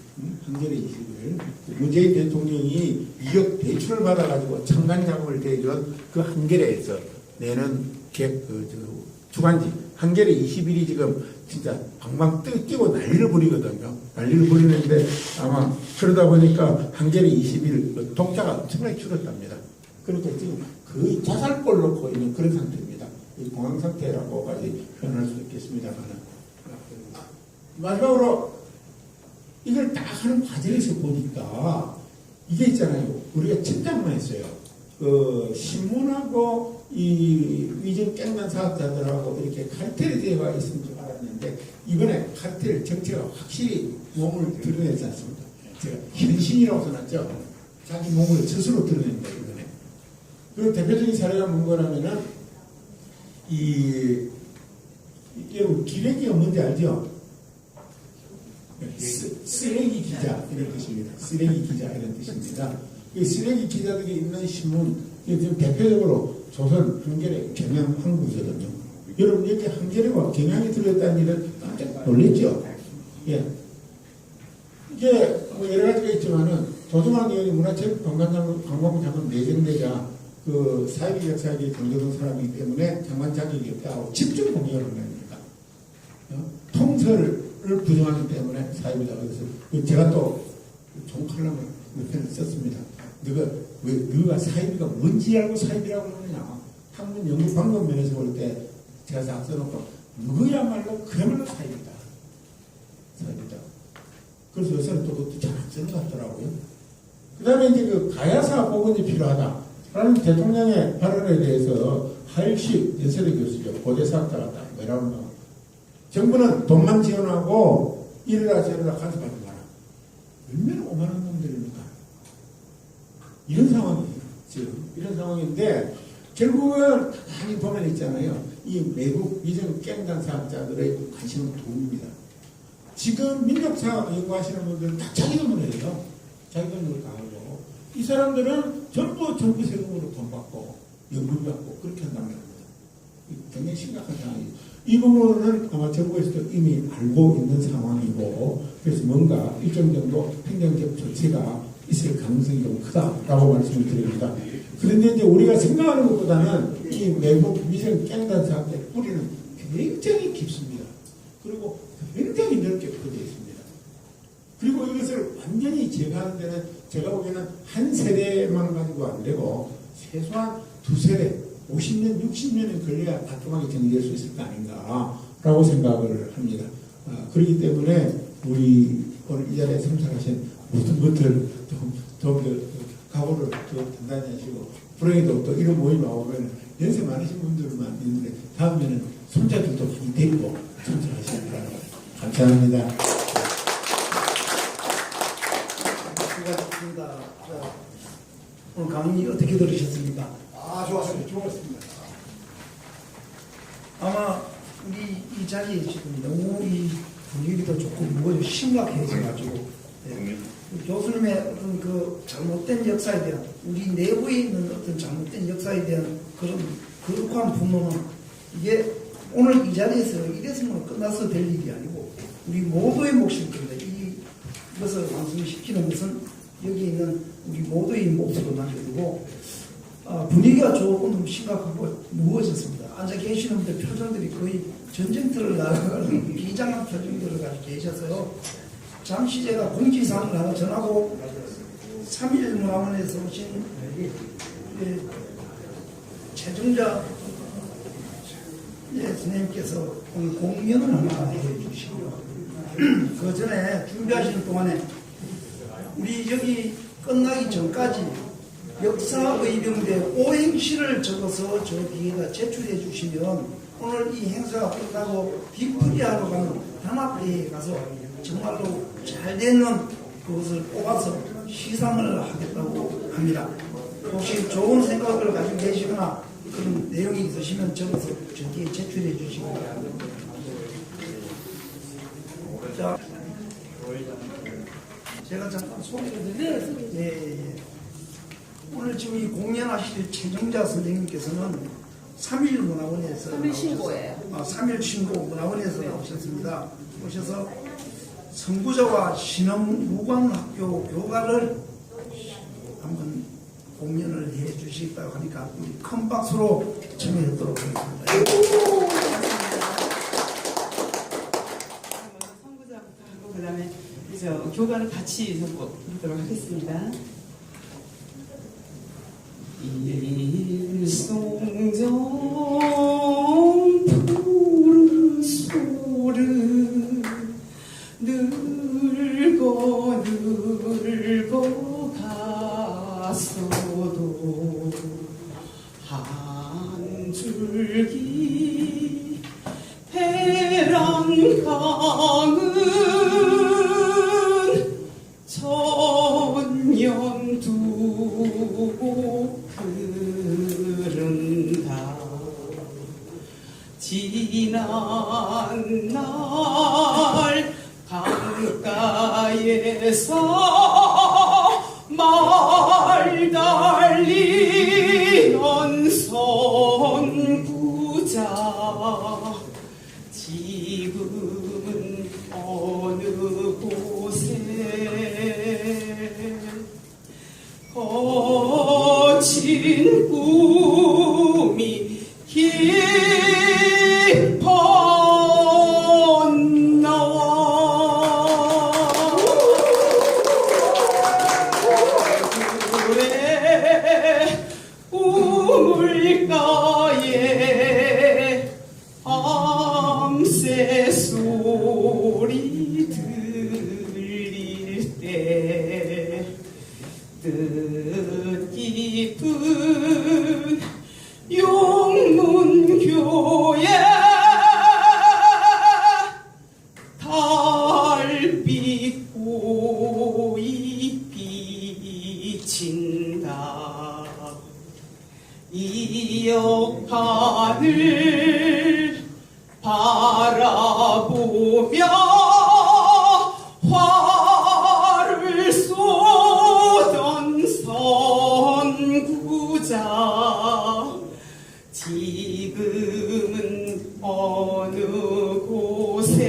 한겨레 20일 문재인 대통령이 2억 대출을 받아가지고 청간작업을 대준 그 한겨레에서 내는 주간지 한겨레 20일이 지금 진짜 방방 뛰고 난리를 부리거든요. 난리를 부리는데 아마 그러다 보니까 한겨레 20일 독자가 엄청나게 줄었답니다. 그러니까 지금 거의 자살골 놓고 있는 그런 상태입니다. 공황 상태라고까지 표현할 수 있겠습니다만 마지막으로 이걸 딱 하는 과정에서 보니까 이게 있잖아요. 우리가 책장만 했어요. 신문하고 이 위정 깽단 사학자들하고 이렇게 카르텔이 되어 있는 줄 알았는데 이번에 카르텔 정체가 확실히 몸을 드러내지 않습니다. 제가 현신이라고 써놨죠. 자기 몸을 스스로 드러낸다 이번에. 그 대표적인 사례가 뭔거라면은 여러분 기레기가 뭔지 알죠? 쓰레기 기자 이런 뜻입니다. 쓰레기 기자 이런 뜻입니다. 이 쓰레기 기자들이 있는 신문 지금 대표적으로 조선, 한겨레, 경향, 한국이거든요. 여러분 이렇게 한겨레와 경향이 들어있다는 일은 깜짝 놀랐죠? 예. 이게 뭐 여러 가지가 있지만은 조정환 의원이 관광부 장관 내정되자 그 사회비 역사에 경조된 사람이기 때문에 장관 자격이 없다고 집중 공격을 한 겁니다. 통설을 부정하기 때문에 사회비다. 그래서 제가 또 좋은 칼럼을 몇 편을 썼습니다. 너가 사회비가 뭔지 알고 사회비라고 그러느냐. 한국 연구 방법 면에서 볼 때 제가 다 써놓고 누구야말로 그야말로 사회비다. 사회비다. 그래서 요새는 또 그것도 잘 안 쓰는 것 같더라고요. 그 다음에 이제 그 가야사 복원이 필요하다라는 대통령의 발언에 대해서 하일식 연세대 교수죠. 고대사학자 같다. 뭐라고 하나. 정부는 돈만 지원하고 이래라 저래라 간섭하지 마라. 얼마나 오만한 놈들입니까? 이런 상황이에요. 지금 이런 상황인데 결국은 가만히 보면 있잖아요. 이 외국 위정 깽단 사학자들의 관심은 돈입니다. 지금 민족사학 연구하시는 분들은 다 자기 돈으로 해요. 자기 돈으로 다 하고 이 사람들은 전부 정부 세금으로 돈 받고 연금 받고 그렇게 한단 말입니다. 굉장히 심각한 상황이에요. 이 부분은 아마 정부에서도 이미 알고 있는 상황이고 그래서 뭔가 일정 정도 행정적 조치가 있을 가능성이 좀 크다라고 말씀을 드립니다. 그런데 이제 우리가 생각하는 것보다는 이 외국 위정 깽단 사학의 뿌리는 굉장히 깊습니다. 그리고 굉장히 넓게 퍼져 있습니다. 그리고 이것을 완전히 제거하는 데는 제가 보기에는 한 세대만 가지고 안 되고 최소한 두 세대 50년, 60년은 걸려야 깔끔하게 정리될 수 있을 거 아닌가라고 생각을 합니다. 그렇기 때문에 우리 오늘 이 자리에 참석하신 모든 분들 좀 각오를 단단히 하시고 불행히도 또 이런 모임 나오면 연세 많으신 분들만 있는데 다음에는 손자들도 많이 데리고 참석하시기 바랍니다. 감사합니다. 수고하셨습니다. 오늘 강의 어떻게 들으셨습니까? 좋았습니다. 좋았습니다. 아마 우리 이 자리에 지금 너무 이 분위기도 좋고 무거워 심각해져가지고 교수님의 어떤 그 잘못된 역사에 대한 우리 내부에 있는 어떤 잘못된 역사에 대한 그런 거룩한 분노는 이게 오늘 이 자리에서 이랬으면 끝나서 될 일이 아니고 우리 모두의 몫일 겁니다. 이것을 완성시키는 것은 여기 있는 우리 모두의 몫으로 남겨두고 분위기가 조금 심각하고 무거워졌습니다. 앉아 계시는 분들 표정들이 거의 전쟁터를 나가는 비장한 표정들을 가지고 계셔서요. 잠시 제가 공지사항을 하나 전하고 3일 문화원에서 오신 최정자 선생님께서 오늘 공연을 하나 해주시고요. 그 전에 준비하시는 동안에 우리 여기 끝나기 전까지 역사의병대 오행시를 적어서 저 뒤에다 제출해 주시면 오늘 이 행사가 끝나고 뒷풀이하러 가는 단합회에 가서 정말로 잘 되는 그것을 뽑아서 시상을 하겠다고 합니다. 혹시 좋은 생각을 가지고 계시거나 그런 내용이 있으시면 적어서 저 뒤에 제출해 주시고 자, 제가 잠깐 소개를 드려요. 예. 오늘 지금 이 공연하실 최정자 선생님께서는 3일 문화원에서 3일 신고예요. 3일 신고 문화원에서 나오셨습니다. 오셔서 선구자와 신흥무관학교 교가를 한번 공연을 해 주시겠다고 하니까 우리 큰 박수로 청해하도록 하겠습니다. 선구자부터 하고 그다음에 이제 교가를 같이 하도록 하겠습니다. 일송정 푸른 소르 늙어 갔어도 한 줄기 배랑강은 천년 두고 흐른다. 지난 날 강가에서 말 달리던 선구자 지금은 어느 곳에 노래소리 들릴 때 뜻깊은 용문교에 달빛 고이 비친다. 이 역하늘 바라보며 화를 쏘던 선구자 지금은 어느 곳에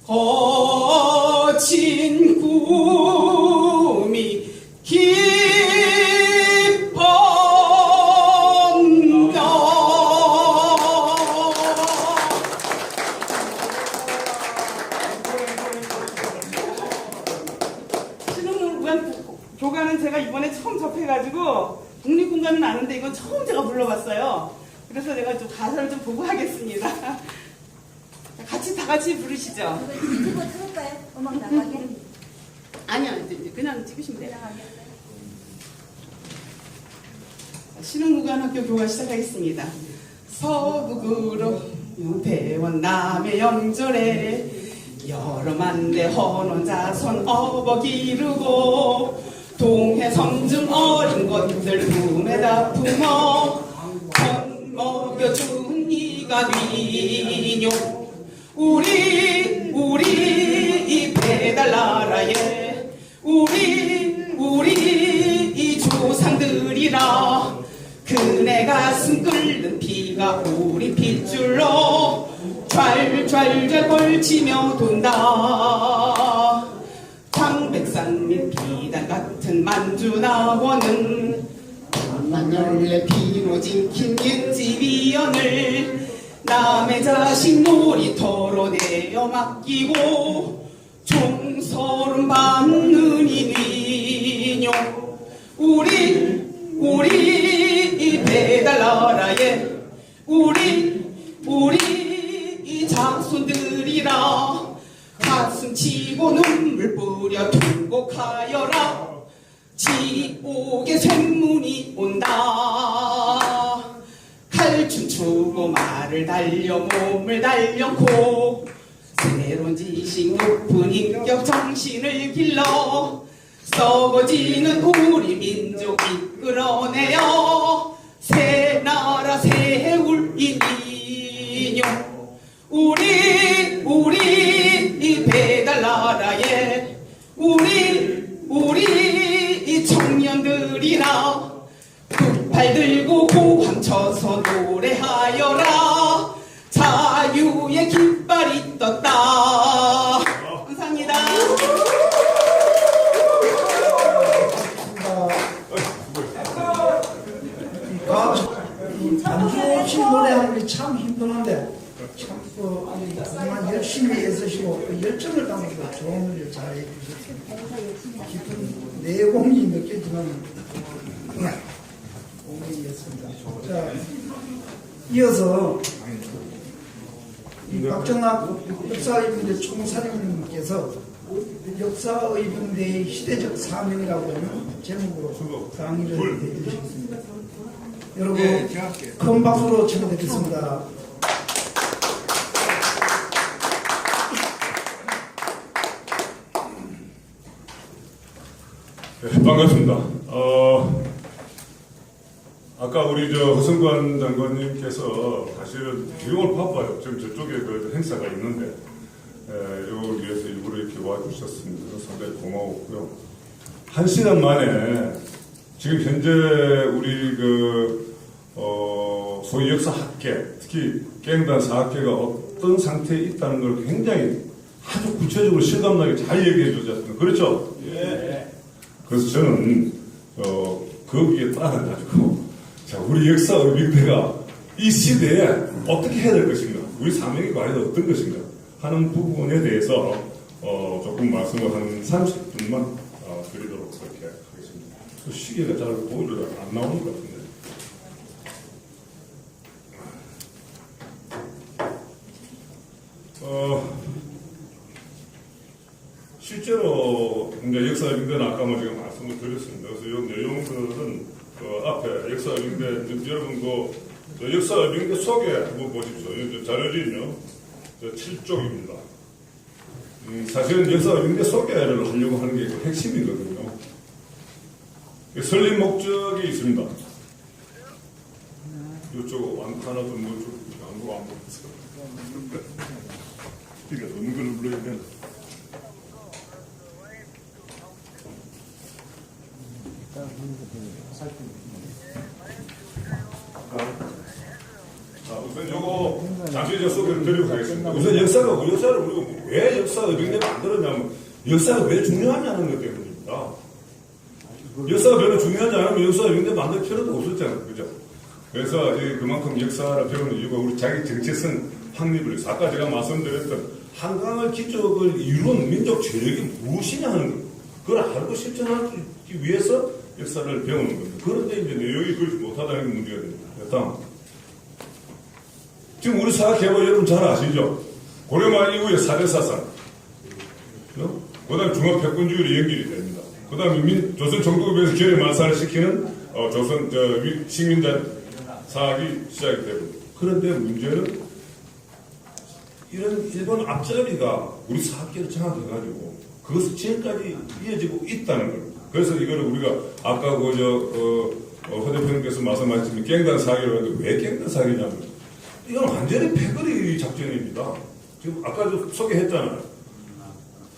거친 꿈이 교가는 제가 이번에 처음 접해가지고 독립군가는 아는데 이건 처음 제가 불러봤어요. 그래서 내가 좀 가사를 좀 보고 하겠습니다. 다 같이 부르시죠. 유튜브 틀을까요? 음악 나가게? 아니요, 그냥 찍으시면 돼요. 나가게. 신흥무관학교 교가 시작하겠습니다. 서북으로 대원 남의 영절에 여러 만대 헌원 자손 어버 기르고 동해 성중 어린 것들 품에다 품어 건 먹여준 이가 니뇨 우리 이 배달나라에 우리 이 조상들이라 그네 가슴 끓는 피가 우리 핏줄로 좔좔잘 걸치며 돈다. 장백산 및 비단 같은 만주나원은 만열래 비로 진킨 옛집이연을 남의 자식 놀이터로 내어 맡기고 종서름 받는 이니뇨 우리 이 배달나라에 우리 이 장손들이라 가슴 치고 눈물 뿌려 통곡하여라 지옥의 쇳문이 온다. 칼 춤추고 말을 달려 몸을 단련코 새로운 지식 높은 인격 정신을 길러 썩어지는 우리 민족 이끌어내어 새 나라 세울 이니뇨 우리 이 배달나라에 우리 이 청년들이나 두 팔 들고 고함 쳐서 노래하여라 자유의 깃발이 떴다. 감사합니다. 반주 없이 노래하는 게 참 힘드는데 참 정말 열심히 애쓰시고 열정을 담아서 좋은 노래를 잘 해주셨습니다. 깊은 내공이 느껴지는 공연이었습니다. 자, 이어서 이 박정학 역사의문대 총사령님께서 역사의문대의 시대적 사명이라고 하는 제목으로 강의를 해주셨습니다. 여러분 큰 박수로 청해드리겠습니다. 네, 반갑습니다. 아까 우리 허성관 장관님께서 사실은 비용을 바빠요. 지금 저쪽에 그 행사가 있는데 이걸 위해서 일부러 이렇게 와주셨습니다. 상당히 고마웠고요. 1시간 만에 지금 현재 우리 소위 역사학계, 특히 깽단 사학계가 어떤 상태에 있다는 걸 굉장히 아주 구체적으로 실감나게 잘 얘기해 주셨습니다. 그렇죠? 예. 그래서 저는 거기에 따라가지고 자, 우리 역사 의식대가 이 시대에 어떻게 해야 될 것인가, 우리 사명이 과연 어떤 것인가 하는 부분에 대해서 조금 말씀을 한 30분만 드리도록 그렇게 하겠습니다. 그 시계가 잘 보이려다 안 나오는 것 같은데. 실제로 이제 역사인대는 아까 뭐 제가 말씀을 드렸습니다. 그래서 이 내용들은 앞에 역사인대 여러분 역사인대 소개 한번 보십시오. 이 자료지는요 7쪽입니다. 사실은 역사인대 소개를 하려고 하는 게 그 핵심이거든요. 설립 목적이 있습니다. 이쪽 하나 좀 안구가 안 보였어요. 이게 은근을 불러야 되나? 우선 요거 잠시 소개를 드리고 가겠습니다. 우선 역사를 우리가 왜 역사의빙대 만들었냐면 역사가 왜 중요하냐는 것 때문입니다. 역사가 별로 중요하지 않으면 역사의빙대 만들 필요도 없었잖아요. 그죠? 그래서 그만큼 역사를 배우는 이유가 우리 자기 정체성 확립을 위해서 아까 제가 말씀드렸던 한강을 기적을 이룬 민족 재력이 무엇이냐 하는 거예요. 그걸 알고 실천하기 위해서 역사를 배우는 겁니다. 그런데 이제 내용이 그렇지 못하다는 게 문제가 됩니다. 다음. 지금 우리 사학개발 여러분 잘 아시죠? 고려말 이후에 4대 사상, 그 다음에 중화패권주의로 연결이 됩니다. 그 다음에 조선 정독에 결의 말살을 시키는 조선 식민자 사학이 시작이 되고. 그런데 문제는 이런 일본 앞자리가 우리 사학계를 장악해가지고 그것을 지금까지 이어지고 있다는 거예요. 그래서 이거를 우리가 아까 허 대표님께서 말씀하셨지만 깽단 사학이라고 하는데 왜 깽단 사학이냐면 이건 완전히 패거리 작전입니다. 지금 아까 소개했잖아요.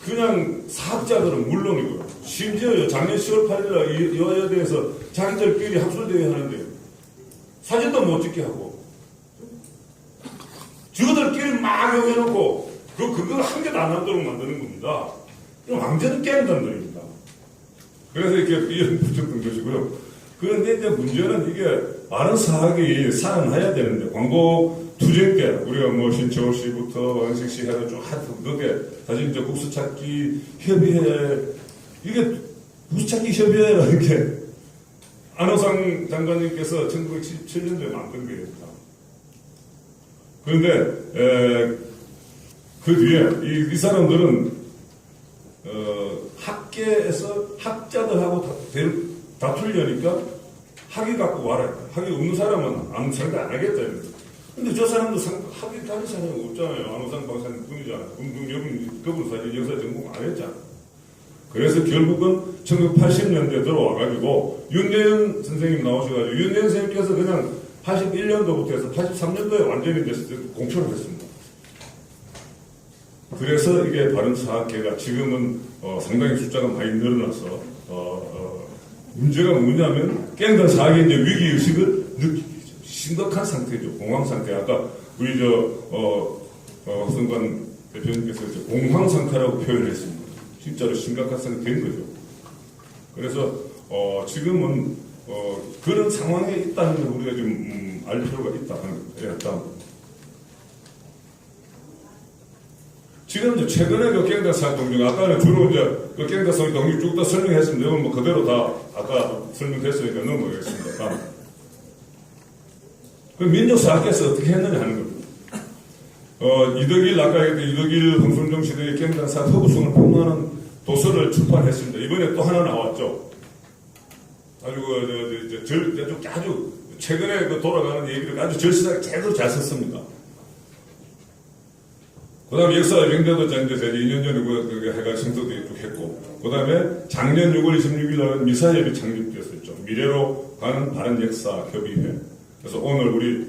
그냥 사학자들은 물론이고요. 심지어 작년 10월 8일 여야대에서 자기들끼리 학술대회 하는데 사진도 못 찍게 하고 저들끼리 막 해놓고 그걸 한 개도 안 남도록 만드는 겁니다. 이건 완전히 깽단들입니다. 그래서 이렇게 이런 붙였던 것이고요. 그런데 이제 문제는 이게 많은 사학이 살아나야 되는데 광복 투쟁 때 우리가 뭐 신채호 씨부터 왕식 씨 해서 쭉 하여튼 그게 사실 이제 국수찾기 협의회 이게 국수찾기 협의회라는 게 안호상 장관님께서 1977년도에 만든 거예요. 그런데 그 뒤에 이 사람들은 학계에서 학자들하고 다투려니까 학위 갖고 와라. 학위 없는 사람은 상대 안 하겠다. 근데 저 사람도 학위 가진 사람이 없잖아요. 안호상 박사님 뿐이잖아요. 그분 사실 역사 전공 안 했잖아요. 그래서 결국은 1980년대에 들어와가지고 윤대현 선생님 나오셔가지고 윤대현 선생님께서 그냥 81년도부터 해서 83년도에 완전히 공표를 했습니다. 그래서 이게 바른사학계가 지금은 상당히 숫자가 많이 늘어나서 문제가 뭐냐면 깽단 사학의 이제 위기의식을 느끼기 심각한 상태죠. 공황 상태. 아까 우리 허성관 대표님께서 공황 상태라고 표현했습니다. 진짜로 심각한 상태 된 거죠. 그래서 지금은 그런 상황에 있다는 걸 우리가 좀 알 필요가 있다. 지금 이제 최근에 그 깽단 사학 동력, 아까는 주로 이제 그 깽단 사학 동력 쭉 다 설명했습니다. 이건 뭐 그대로 다 아까 설명됐으니까 넘어가겠습니다. 그 민족사학에서 어떻게 했느냐 하는 겁니다. 이덕일, 아까 얘기했던 이덕일 홍순정 시대의 깽단 사학 허구성을 폭로하는 도서를 출판했습니다. 이번에 또 하나 나왔죠. 아주 최근에 그 돌아가는 얘기를 아주 절실하게 제대로 잘 썼습니다. 그 다음에 역사의 명대도 이제 2년 전에 그 해가 성서도 쭉 했고, 그 다음에 작년 6월 26일 날 미사협이 창립됐었죠. 미래로 가는 바른 역사 협의회. 그래서 오늘 우리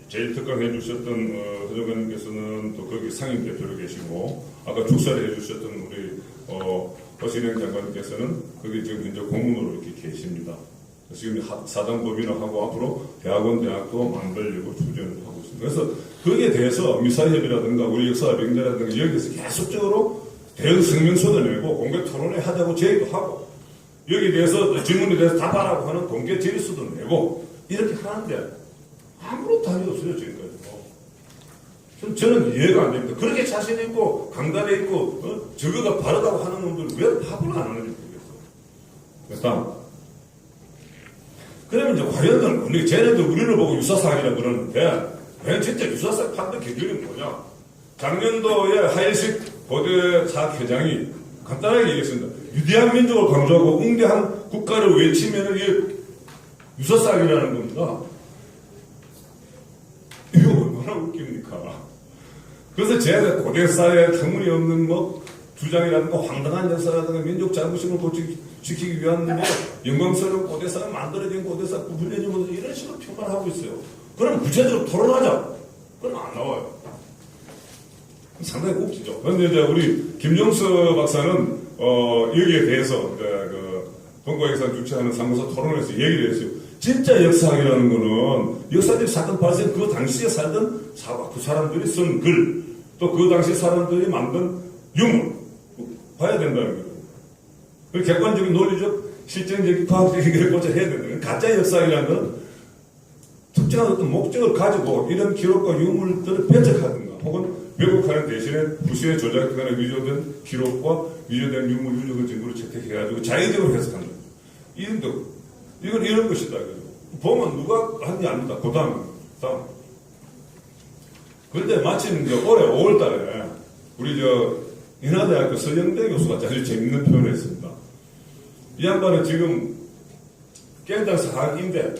제일 특강 해주셨던 허정관님께서는 또 거기 상임 대표로 계시고, 아까 축사를 해주셨던 우리 허신영 장관님께서는 거기 지금 현재 고문으로 이렇게 계십니다. 지금 사단법인을 하고 앞으로 대학원, 대학도 만들려고 추진을 하고 있습니다. 그래서 거기에 대해서 미사협이라든가 우리 역사협의회라든가 여기서 계속적으로 대응 성명서도 내고 공개 토론회 하자고 제의도 하고 여기에 대해서 질문에 대해서 답하라고 하는 공개 질의서도 내고 이렇게 하는데 아무런 답이 없어요, 지금까지. 저는 이해가 안 됩니다. 그렇게 자신 있고 강단에 있고 저거가 바르다고 하는 놈들은 왜 답을 안 하는지 모르겠어요. 다음. 그러면 이제 과연 쟤네들 우리를 보고 유사사학이라고 그러는데 과연 진짜 유사사학 판단 기준이 뭐냐? 작년도에 하일식 고대사학 회장이 간단하게 얘기했습니다. 위대한 민족을 강조하고 웅대한 국가를 외치면 이게 유서싸기라는 겁니다. 이거 얼마나 웃깁니까? 그래서 제가 고대사에 터무니없는 뭐 주장이라든가 황당한 역사라든가 민족 자부심을 고취시키기 위한 뭐 영광스러운 고대사를 만들어진 고대사 훈련이면서 이런 식으로 평가하고 있어요. 그럼 구체적으로 토론하자. 그럼 안 나와요. 상당히 웃기죠. 그런데 이제 우리 김정수 박사는 여기에 대해서 본고행사 주최하는 사무소 토론에서 얘기를 했어요. 진짜 역사학이라는 거는 역사적 사건 발생 그 당시에 살던 그 사람들이 쓴 글, 또 그 당시 사람들이 만든 유물 봐야 된다는 거예요. 그 객관적인 논리적, 실증적인 과학적 얘기를 먼저 해야 된다는 거예요. 가짜 역사학이라는 건 특정한 어떤 목적을 가지고 이런 기록과 유물들을 배척하든가 혹은 왜곡하는 대신에 부수에 조작하거나 위조된 기록과 위조된 유물, 유적의 증거를 채택해가지고 자의적으로 해석한다. 이건 이런 것이다. 보면 누가 한지 압니다. 그 다음. 그런데 마침 올해 5월 달에 우리 인하대학교 서영대 교수가 아주 재밌는 표현을 했습니다. 이 양반은 지금 깨달 사학인데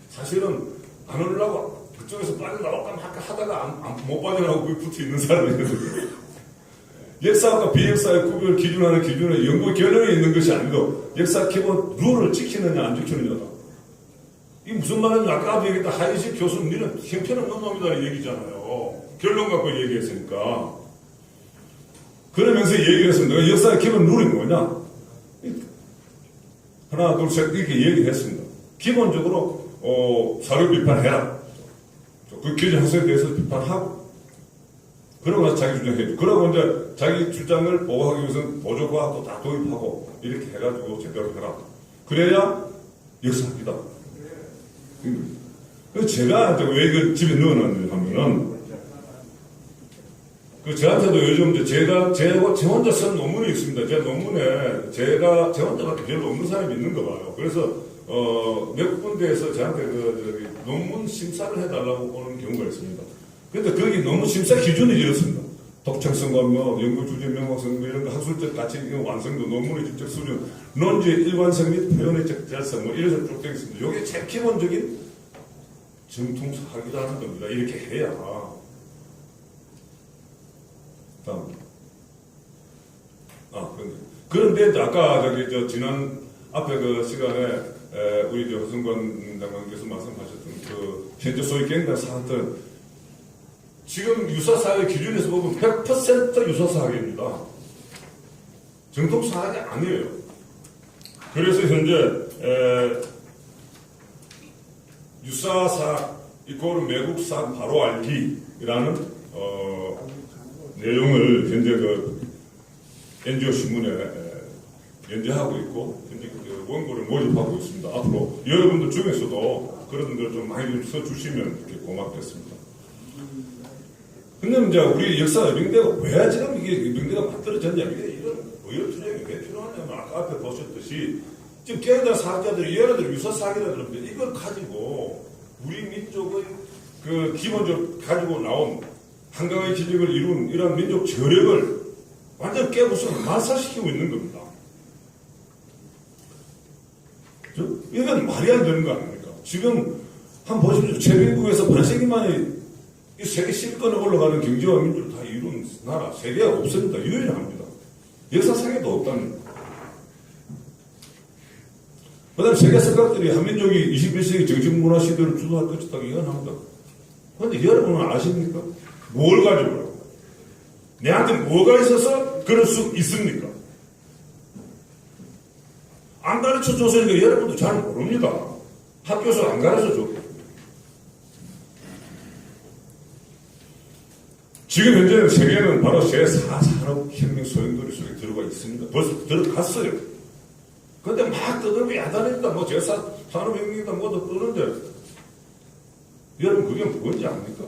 사실은 안 오려고 그쪽에서 빠져나올까 말까 하다가 못 빠져나오고 거기 붙어 있는 사람이거든요. 역사학과 비역사의 구별을 기준하는 기준은 연구 결론에 있는 것이 아니고 역사 기본 룰을 지키느냐 안 지키느냐다. 이게 무슨 말이냐? 아까도 얘기했다. 하이식 교수는 니는 형편없는 놈이다는 얘기잖아요. 결론 갖고 얘기했으니까. 그러면서 얘기를 했습니다. 역사의 기본 룰이 뭐냐? 하나, 둘, 셋 이렇게 얘기를 했습니다. 기본적으로 사료 비판해라. 그 기존 학생에 대해서 비판하고 그러고 나서 자기 주장해줘. 그러고 이제 자기 주장을 보호하기 위해서는 보조과학도 다 도입하고 이렇게 해가지고 제대로 해라. 그래야 역사학이다. 그래서 제가 왜 그 집에 넣어놨느냐 하면은 저한테도 요즘 제 혼자 쓴 논문이 있습니다. 제 논문에 제 혼자밖에 별로 없는 사람이 있는가 봐요. 그래서 몇 군데에서 저한테 논문 심사를 해달라고 오는 경우가 있습니다. 근데 거기 논문 심사 기준이 이렇습니다. 독창성과 연구 주제 명확성 이런 거 학술적 가치 완성도, 논문의 지적 수준, 논지의 일관성 및 표현의 적절성 이래서 쭉 되어 있습니다. 이게 제일 기본적인 정통사학이라는 겁니다. 이렇게 해야. 다음. 그런데 아까 지난 앞에 그 시간에 우리 허승관 장관께서 말씀하셨던 현재 소위 갱단 사학들은 지금 유사사학의 기준에서 보면 100% 유사사학입니다. 정통사학이 아니에요. 그래서 현재 유사사학 이코르 매국사학 바로 알기라는 내용을 현재 NGO 신문에 연재하고 있고 현재 원고를 모집하고 있습니다. 앞으로 여러분들 중에서도 그런 분들 좀 많이 좀 써주시면 이렇게 고맙겠습니다. 근데 이제 우리 역사 명대가 왜 지금 이게 명대가 만들어졌냐, 이런 의협투쟁이 왜 필요하냐면 아까 앞에 보셨듯이 지금 깨어난 사학자들이 얘네들 유사사학이라 그러는데 이걸 가지고 우리 민족의 그 기본적으로 가지고 나온 한강의 기적을 이룬 이러한 민족 저력을 완전 깨부수고 말살시키고 있는 겁니다. 이건 말이 안 되는 거 아닙니까? 지금 한번 보십시오. 최빈국에서 반세기 만에 이 세계 10위권에 올라가는 경제와 민주를 다 이룬 나라, 세계가 없습니다. 유일합니다. 역사상에도 없답니다. 그 다음에 세계 석학들이 한민족이 21세기 정치문화 시대를 주도할 것이다 예언합니다. 그런데 여러분은 아십니까? 뭘 가지고 내한테 뭐가 있어서 그럴 수 있습니까? 안 가르쳐 줬으니까 여러분도 잘 모릅니다. 학교에서 안 가르쳐 줬고. 지금 현재 세계는 바로 제4산업혁명 소용돌이 속에 들어가 있습니다. 벌써 들어갔어요. 근데 막 떠들고 야단입니다. 뭐 제4산업혁명이다 뭐도 뜨는데 여러분 그게 뭔지 압니까?